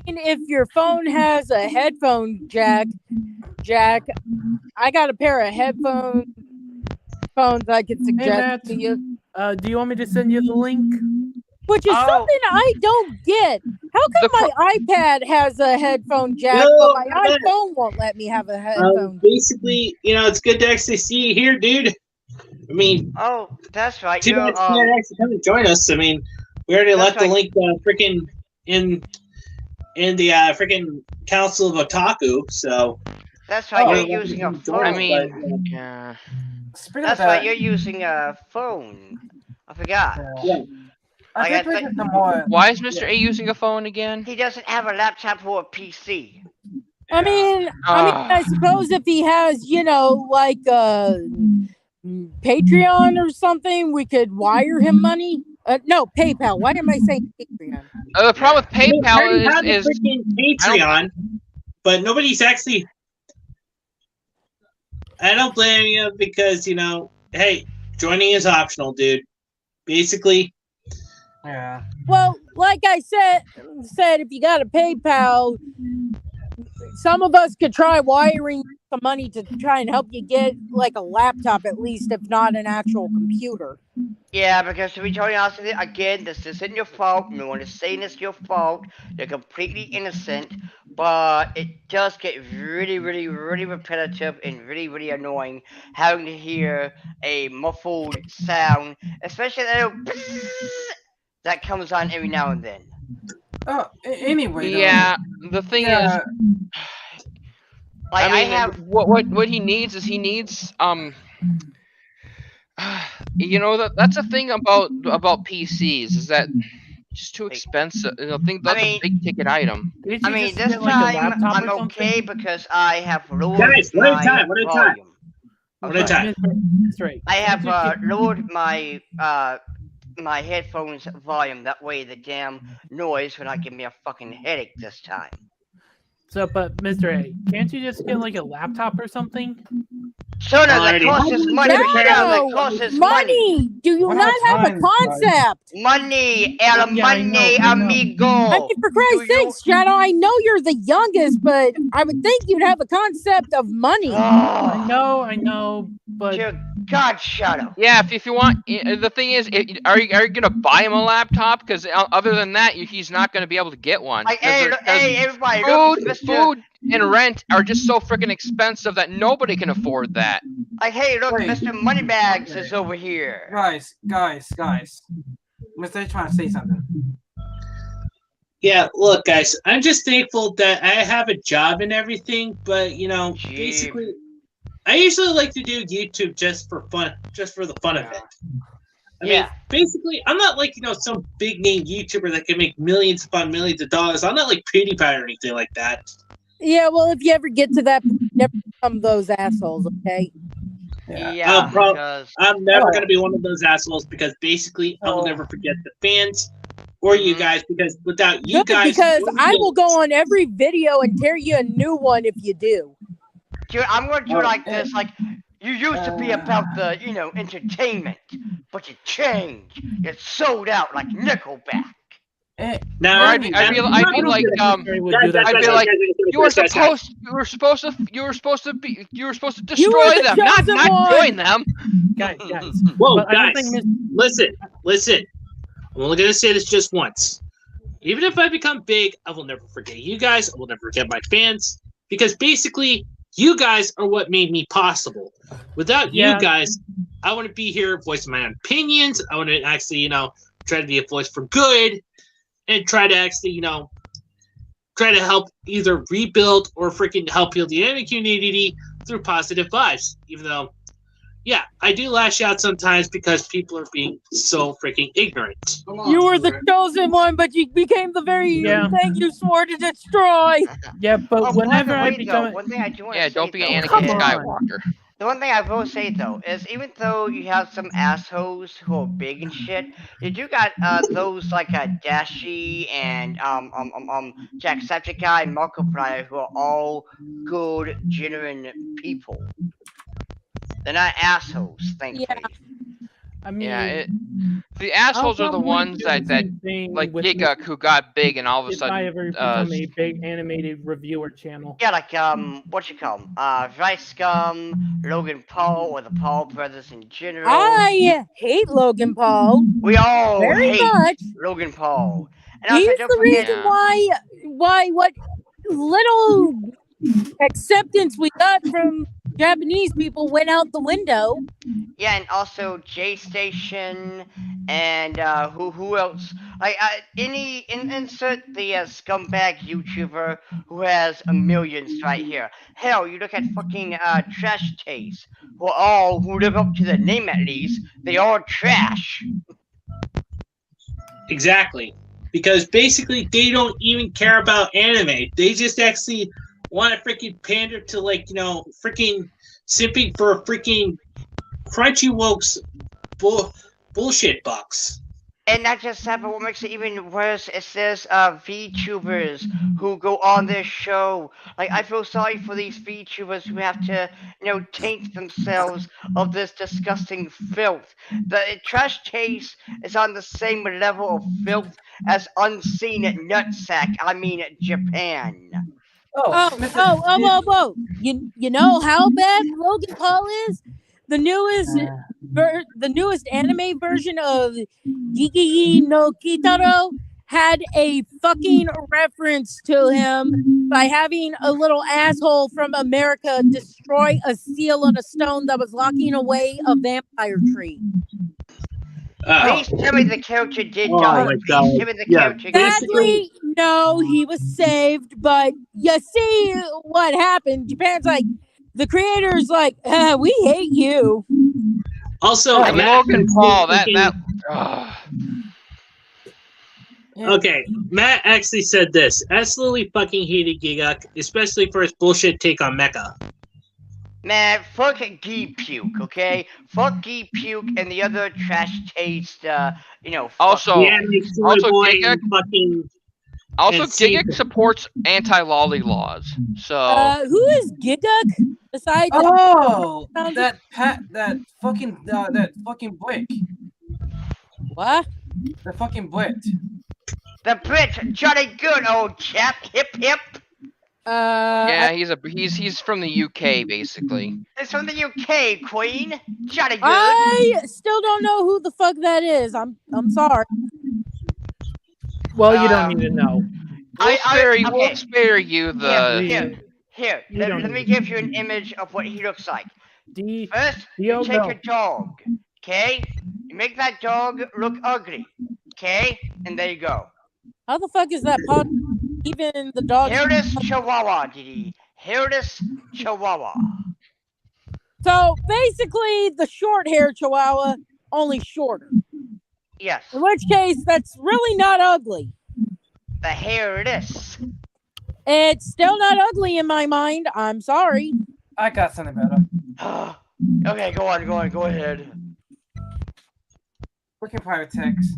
if your phone has a headphone jack, I got a pair of headphones I could suggest to you. Do you want me to send you the link? Which is something I don't get. How come my iPad has a headphone jack, but my iPhone won't let me have a headphone? Basically, it's good to actually see you here, dude. I mean, oh, that's right. Too bad you can't actually come and join us. I mean, we already left the link freaking in the freaking Council of Otaku, so. That's right. You're using a phone. I mean, yeah. That's right. You're using a phone. I forgot. Yeah. Why is Mr. A using a phone again? He doesn't have a laptop or a PC. I mean, I suppose if he has, like Patreon or something, we could wire him money. No, PayPal. Why am I saying Patreon? The problem with PayPal is Patreon, but nobody's actually. I don't blame you because hey, joining is optional, dude. Basically. Yeah. Well, like I said, if you got a PayPal, some of us could try wiring some money to try and help you get like a laptop, at least, if not an actual computer. Yeah, because to be totally honest with you, again, this isn't your fault. No one is saying it's your fault. You're completely innocent, but it does get really, really, really repetitive and really, really annoying having to hear a muffled sound, especially that little that comes on every now and then. Oh, anyway. Yeah, the thing is, like, I mean, what he needs is that's the thing about PCs is that just too expensive. That's a big ticket item. I mean, this time I'm okay because I have lowered Guys, one at a time. One at a time. I have lowered my my headphones volume. That way the damn noise will not give me a fucking headache this time. So, but Mr. A, can't you just get like a laptop or something? Sure, that costs us money. That costs us money. Do you not have a concept? Money, money, amigo. I mean, for Christ's sakes, Shadow, I know you're the youngest, but I would think you'd have a concept of money. I know, but dear God, Shadow. Yeah, if you want, the thing is, are you gonna buy him a laptop? Because other than that, he's not gonna be able to get one. Like, hey, everybody, food and rent are just so freaking expensive that nobody can afford that. Like, hey, look, Mr. Moneybags is over here. Guys. Mr. trying to say something. Yeah, look, guys, I'm just thankful that I have a job and everything, but, basically, I usually like to do YouTube just for fun, just for the fun of it. I mean, basically, I'm not like, some big name YouTuber that can make millions upon millions of dollars. I'm not like PewDiePie or anything like that. Yeah, well, if you ever get to that, never become those assholes, okay? Yeah, I'm never going to be one of those assholes because basically I will never forget the fans or you guys because without you guys... Because I will go on every video and tear you a new one if you do. Dude, I'm gonna do like this. Like, you used to be about the, entertainment, but you changed. You sold out like Nickelback. Now, I'd be like, you were supposed to destroy them, not join them. Guys. Whoa, But I don't guys, think listen. I'm only gonna say this just once. Even if I become big, I will never forget you guys. I will never forget my fans, because basically, you guys are what made me possible. Without you guys, I wouldn't be here voicing my own opinions. I wouldn't actually, try to be a voice for good and try to actually, try to help either rebuild or freaking help heal the anime community through positive vibes. Even though, yeah, I do lash out sometimes because people are being so freaking ignorant. You were the chosen one, but you became the very thing you swore to destroy. Yeah, but whenever I become... one thing I do want to say, don't be though, Anakin Skywalker. The one thing I will say though is, even though you have some assholes who are big and shit, you do got those like Dashi and Jacksepticeye and Markiplier, who are all good, genuine people. They're not assholes, thankfully. Yeah. I mean, the assholes are the ones that like Giguk, who got big and all of a sudden. If I ever become a big animated reviewer channel. Yeah, like what you call them? Vice Scum, Logan Paul, or the Paul brothers in general. I hate Logan Paul. We all very hate much. Logan Paul. And He's also, the reason why what little acceptance we got from Japanese people went out the window. Yeah, and also J Station, and who else? Like insert the scumbag YouTuber who has millions right here. Hell, you look at fucking Trash Taste, who live up to the name at least. They are trash. Exactly, because basically they don't even care about anime. They just actually want to freaking pander to freaking simping for freaking Crunchyroll's bullshit bucks. And not just that, but what makes it even worse is there's VTubers who go on this show. Like, I feel sorry for these VTubers who have to, taint themselves of this disgusting filth. The Trash Taste is on the same level of filth as Unseen Nutsack, Japan. Whoa. You know how bad Logan Paul is? The newest anime version of Gigi no Kitaro had a fucking reference to him by having a little asshole from America destroy a seal on a stone that was locking away a vampire tree. Please tell me the character did die. My God. Please tell me the character Sadly, no, he was saved, but you see what happened. Japan's like, the creator's like, we hate you. Also, Logan Paul, Okay, Matt actually said this. Absolutely fucking hated Giguk, especially for his bullshit take on Mecha. Man, fuck Gee Puke, okay? Fuck Gee Puke and the other Trash Taste, Also Giguk Giguk supports anti-lolly laws. So who is Giguk besides? That fucking Brick. What? The fucking Brit. The Brit, jolly good old chap, hip hip. Yeah, he's from the UK basically. It's from the UK, Queen. Jolly good. I still don't know who the fuck that is. I'm sorry. Well, you don't need to know. We'll spare you the. Here. Let me give you an image of what he looks like. First, you take a dog, okay? You make that dog look ugly, okay? And there you go. How the fuck is that possible? Even the dog. Hairless Chihuahua, Didi. Hairless Chihuahua. So basically, the short-haired Chihuahua, only shorter. Yes. In which case, that's really not ugly. The hairless. It's still not ugly in my mind. I'm sorry. I got something better. Okay, go ahead. Working private text.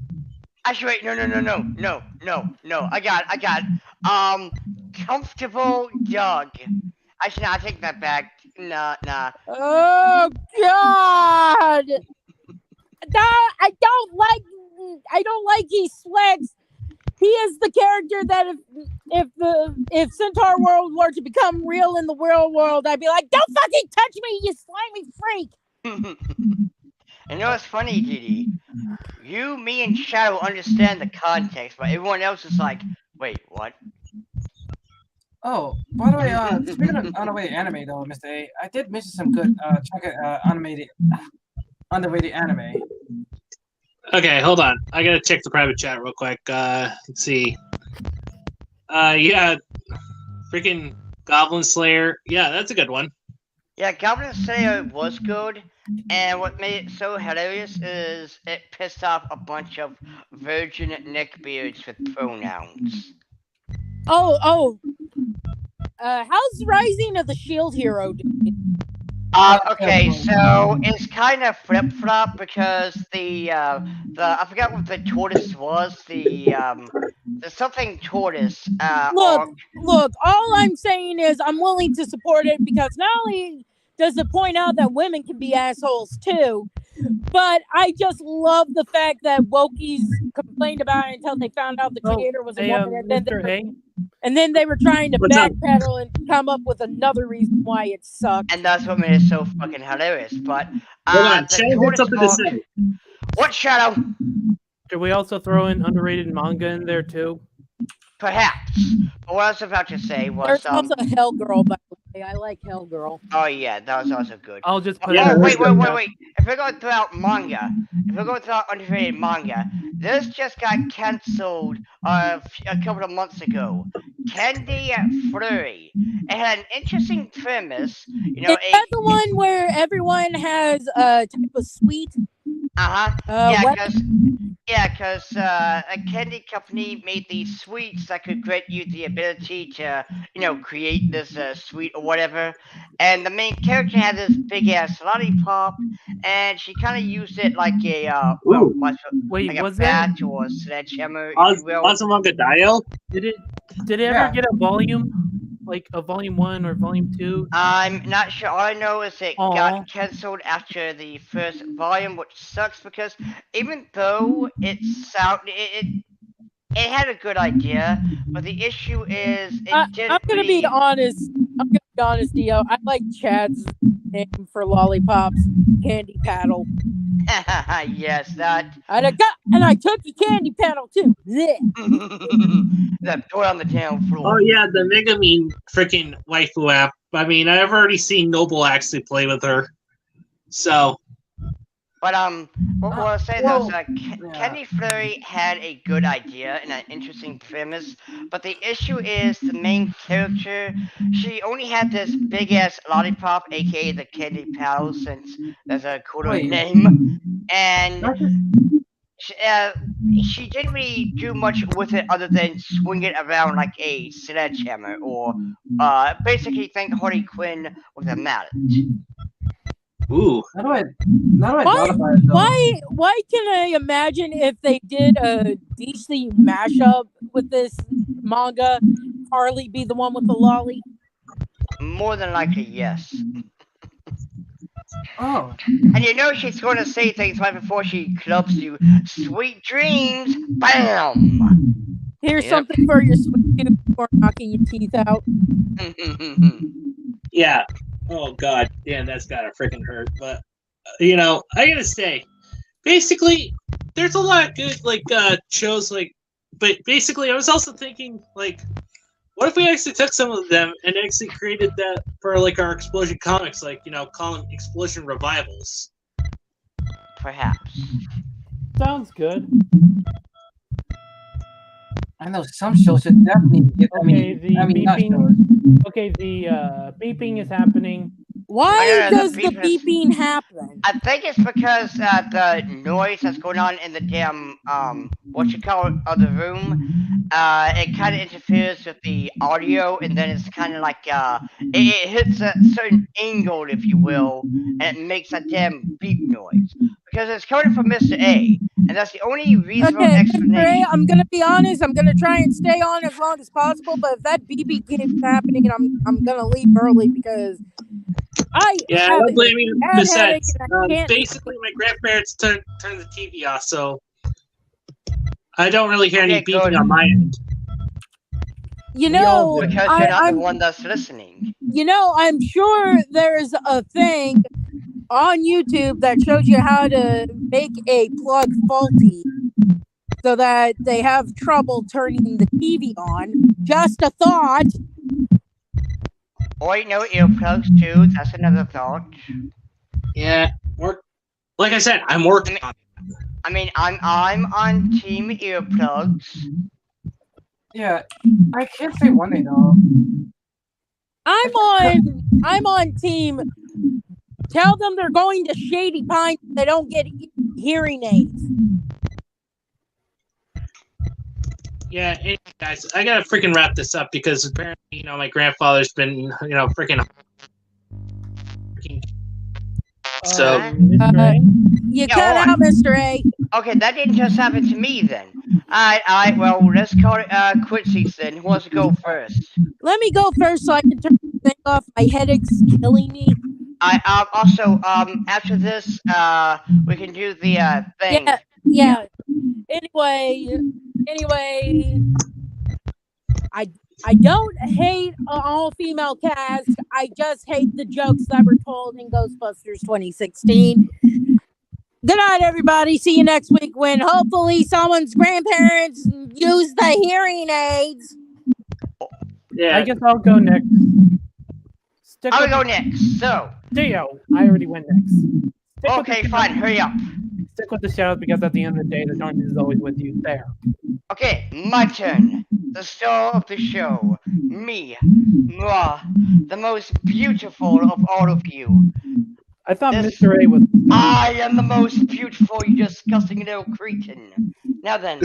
Actually, wait, no. I got it. Comfortable dog. Actually, no, I take that back. Nah. Oh God! I don't like he sweats. He is the character that if Centaur World were to become real in the real world, I'd be like, don't fucking touch me, you slimy freak. And you know what's funny, Didi? You, me, and Shadow understand the context, but everyone else is like, wait, what? Oh, by the way, speaking of underrated anime, though, Mr. A, I did mention some good underrated anime. Okay, hold on. I gotta check the private chat real quick. Let's see. Yeah, freaking Goblin Slayer. Yeah, that's a good one. Yeah, Goblin Slayer was good, and what made it so hilarious is it pissed off a bunch of virgin neckbeards with pronouns. How's Rising of the Shield Hero doing? Okay, so it's kind of flip-flop because the I forgot what the tortoise was, the something tortoise, Look, all I'm saying is I'm willing to support it because not only does it point out that women can be assholes too, but I just love the fact that wokies complained about it until they found out the creator was a woman, and then they were trying to backpedal and come up with another reason why it sucked. And that's what made it so fucking hilarious. But hold on, Shadow had something to say. What, Shadow? Should we also throw in underrated manga in there too? Perhaps. But what I was about to say was there's also Hell Girl, by the way. I like Hell Girl. Oh yeah, that was also good. I'll just put wait. If we're going to throw out manga, if we're going to throw out underrated manga, this just got cancelled a couple of months ago. Candy Flurry. It had an interesting premise. You know, is that the one where everyone has a type of sweet? Because a candy company made these sweets that could grant you the ability to, create this sweet or whatever. And the main character had this big ass lollipop, and she kind of used it like a bat or a sledgehammer. Azumanga Daioh? Did it ever get a volume? Like a volume 1 or volume 2? I'm not sure. All I know is it got cancelled after the first volume, which sucks because even though it had a good idea, but the issue is it didn't. I'm gonna be honest, Dio. I like Chad's name for lollipops, Candy Paddle. Yes, that. And I took your candy paddle too. That toy on the down floor. Oh yeah, the Megamine freaking waifu app. I mean, I've already seen Noble actually play with her. So. But what I was saying though is Candy Flurry had a good idea and an interesting premise, but the issue is the main character. She only had this big ass lollipop, aka the Candy Paddle, since there's a cooler name, and she didn't really do much with it other than swing it around like a sledgehammer, or basically think Harley Quinn with a mallet. Ooh. Why can I imagine if they did a DC mashup with this manga, Harley be the one with the lolly? More than likely, yes. Oh. And she's going to say things right before she clubs you. Sweet dreams, bam! Here's something for your sweet tooth before knocking your teeth out. Yeah. Oh god, damn, that's gotta freaking hurt. But I gotta say, basically, there's a lot of good shows but basically, I was also thinking what if we actually took some of them and actually created that for our Explosion comics, call them Explosion revivals. Perhaps. Sounds good. I know some shows should definitely get. The beeping is happening. Why does the beeping happen? I think it's because the noise that's going on in the damn other room. It kind of interferes with the audio, and then it's kind of like it hits a certain angle, if you will, and it makes a damn beep noise because it's coming from Mr. A, and that's the only reasonable explanation. Mr. A, I'm gonna be honest. I'm gonna try and stay on as long as possible, but if that beeping keeps happening, I'm gonna leave early because I Yeah, I have don't a blame you. bad headache Besides, and I can't. basically, my grandparents turned the TV off, so I don't really hear any Okay, beeping good. on my end. You We all know, do. Because you're not the I'm. one that's listening. You know, I'm sure there's a thing on YouTube that shows you how to make a plug faulty so that they have trouble turning the TV on. Just a thought. Or no earplugs too. That's another thought. Yeah, like I said, I'm working on it. I mean, I'm on team earplugs. Yeah, I can't say one thing though. I'm on team. Tell them they're going to Shady Pines. They don't get hearing aids. Yeah, anyway, guys, I gotta freaking wrap this up because apparently, my grandfather's been, freaking. So, Mr. A? You Yeah, cut hold out, Mr. A. Okay, that didn't just happen to me then. Alright, well, let's call it Quincy's then. Who wants to go first? Let me go first so I can turn the thing off. My headache's killing me. Also, after this, we can do the, thing. Yeah. Anyway, I don't hate an all-female cast. I just hate the jokes that were told in Ghostbusters 2016. Good night, everybody. See you next week when hopefully someone's grandparents use the hearing aids. yeah. I guess I'll go next. I'll go next, so. Dio, I already went next. Okay, fine, hurry up. Stick with the shadows because at the end of the day, the darkness is always with you. There. Okay, my turn. The star of the show. Me. Moi. The most beautiful of all of you. I thought This- Mr. A was. I am the most beautiful, you disgusting little cretin. Now then,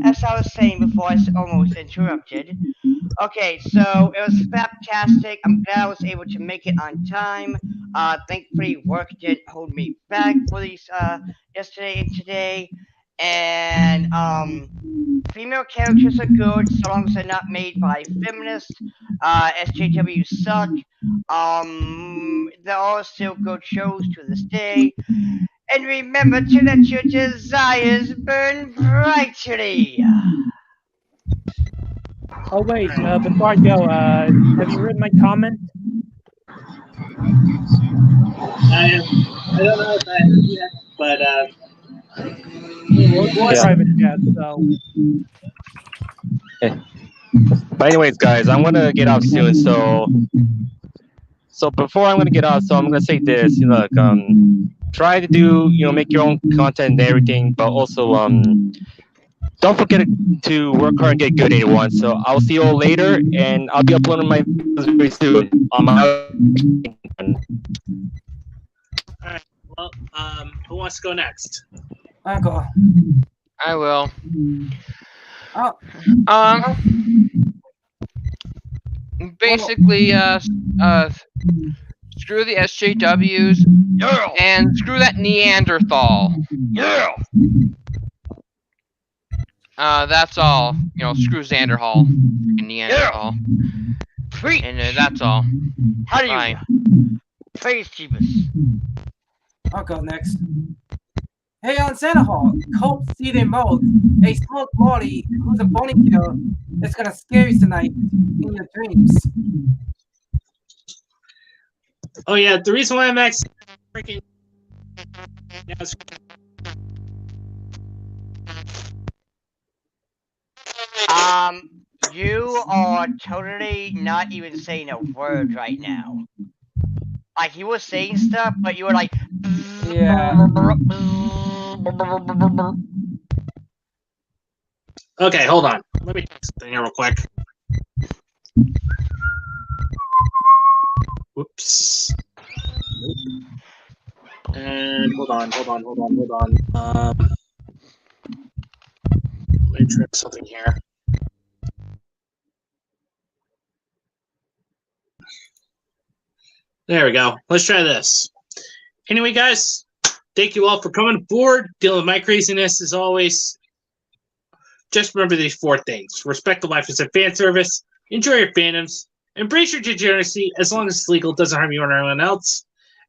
as I was saying before I almost interrupted. Okay, so it was fantastic. I'm glad I was able to make it on time. Thankfully work didn't hold me back for these yesterday and today. And female characters are good so long as they're not made by feminists. SJW suck. They're all still good shows to this day. And remember to let your desires burn brightly. Oh wait, before I go, have you read my comment? I don't know if I have yet, but Well, it's my Yeah. private chat, so. But anyways, guys, I'm gonna get off soon. So before I'm gonna get off, so I'm gonna say this. Look, try to do, make your own content and everything, but also don't forget to work hard and get good at it once. So I'll see you all later, and I'll be uploading my videos very soon on my. well, who wants to go next? I'll go. I will. Oh, Basically, screw the SJWs Yeah. and screw that Neanderthal. Yeah. That's all. Screw Xander Hall. Freaking Neanderthal. Preach. And that's all. How do you? Bye. Praise Jeebus. I'll go next. Hey, on Santa Hall, cold seated mode. A small body who's a bony killer is gonna scare you tonight in your dreams. Oh yeah, the reason why I'm actually freaking. You are totally not even saying a word right now. Like, you were saying stuff, but you were like... Yeah. Okay, hold on. Let me check something here real quick. Whoops. And hold on. Let me try something here. There we go. Let's try this. Anyway, guys, thank you all for coming aboard, dealing with my craziness as always. Just remember these 4 things. Respect the life as a fan service. Enjoy your fandoms. Embrace your degeneracy as long as it's legal, doesn't harm you or anyone else.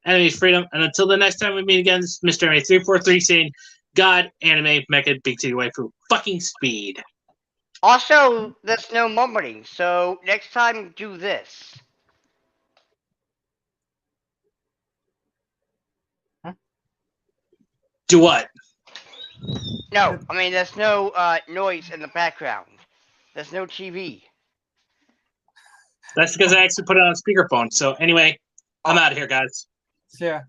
Anime's freedom. And until the next time we meet again, this is Mr. Anime 343 saying, God, anime, mecha, big city waifu, fucking speed. Also, there's no mumblings, so next time do this. Do what? No, I mean there's no noise in the background. There's no TV. That's because I actually put it on speakerphone. So anyway, I'm out of here, guys. Yeah.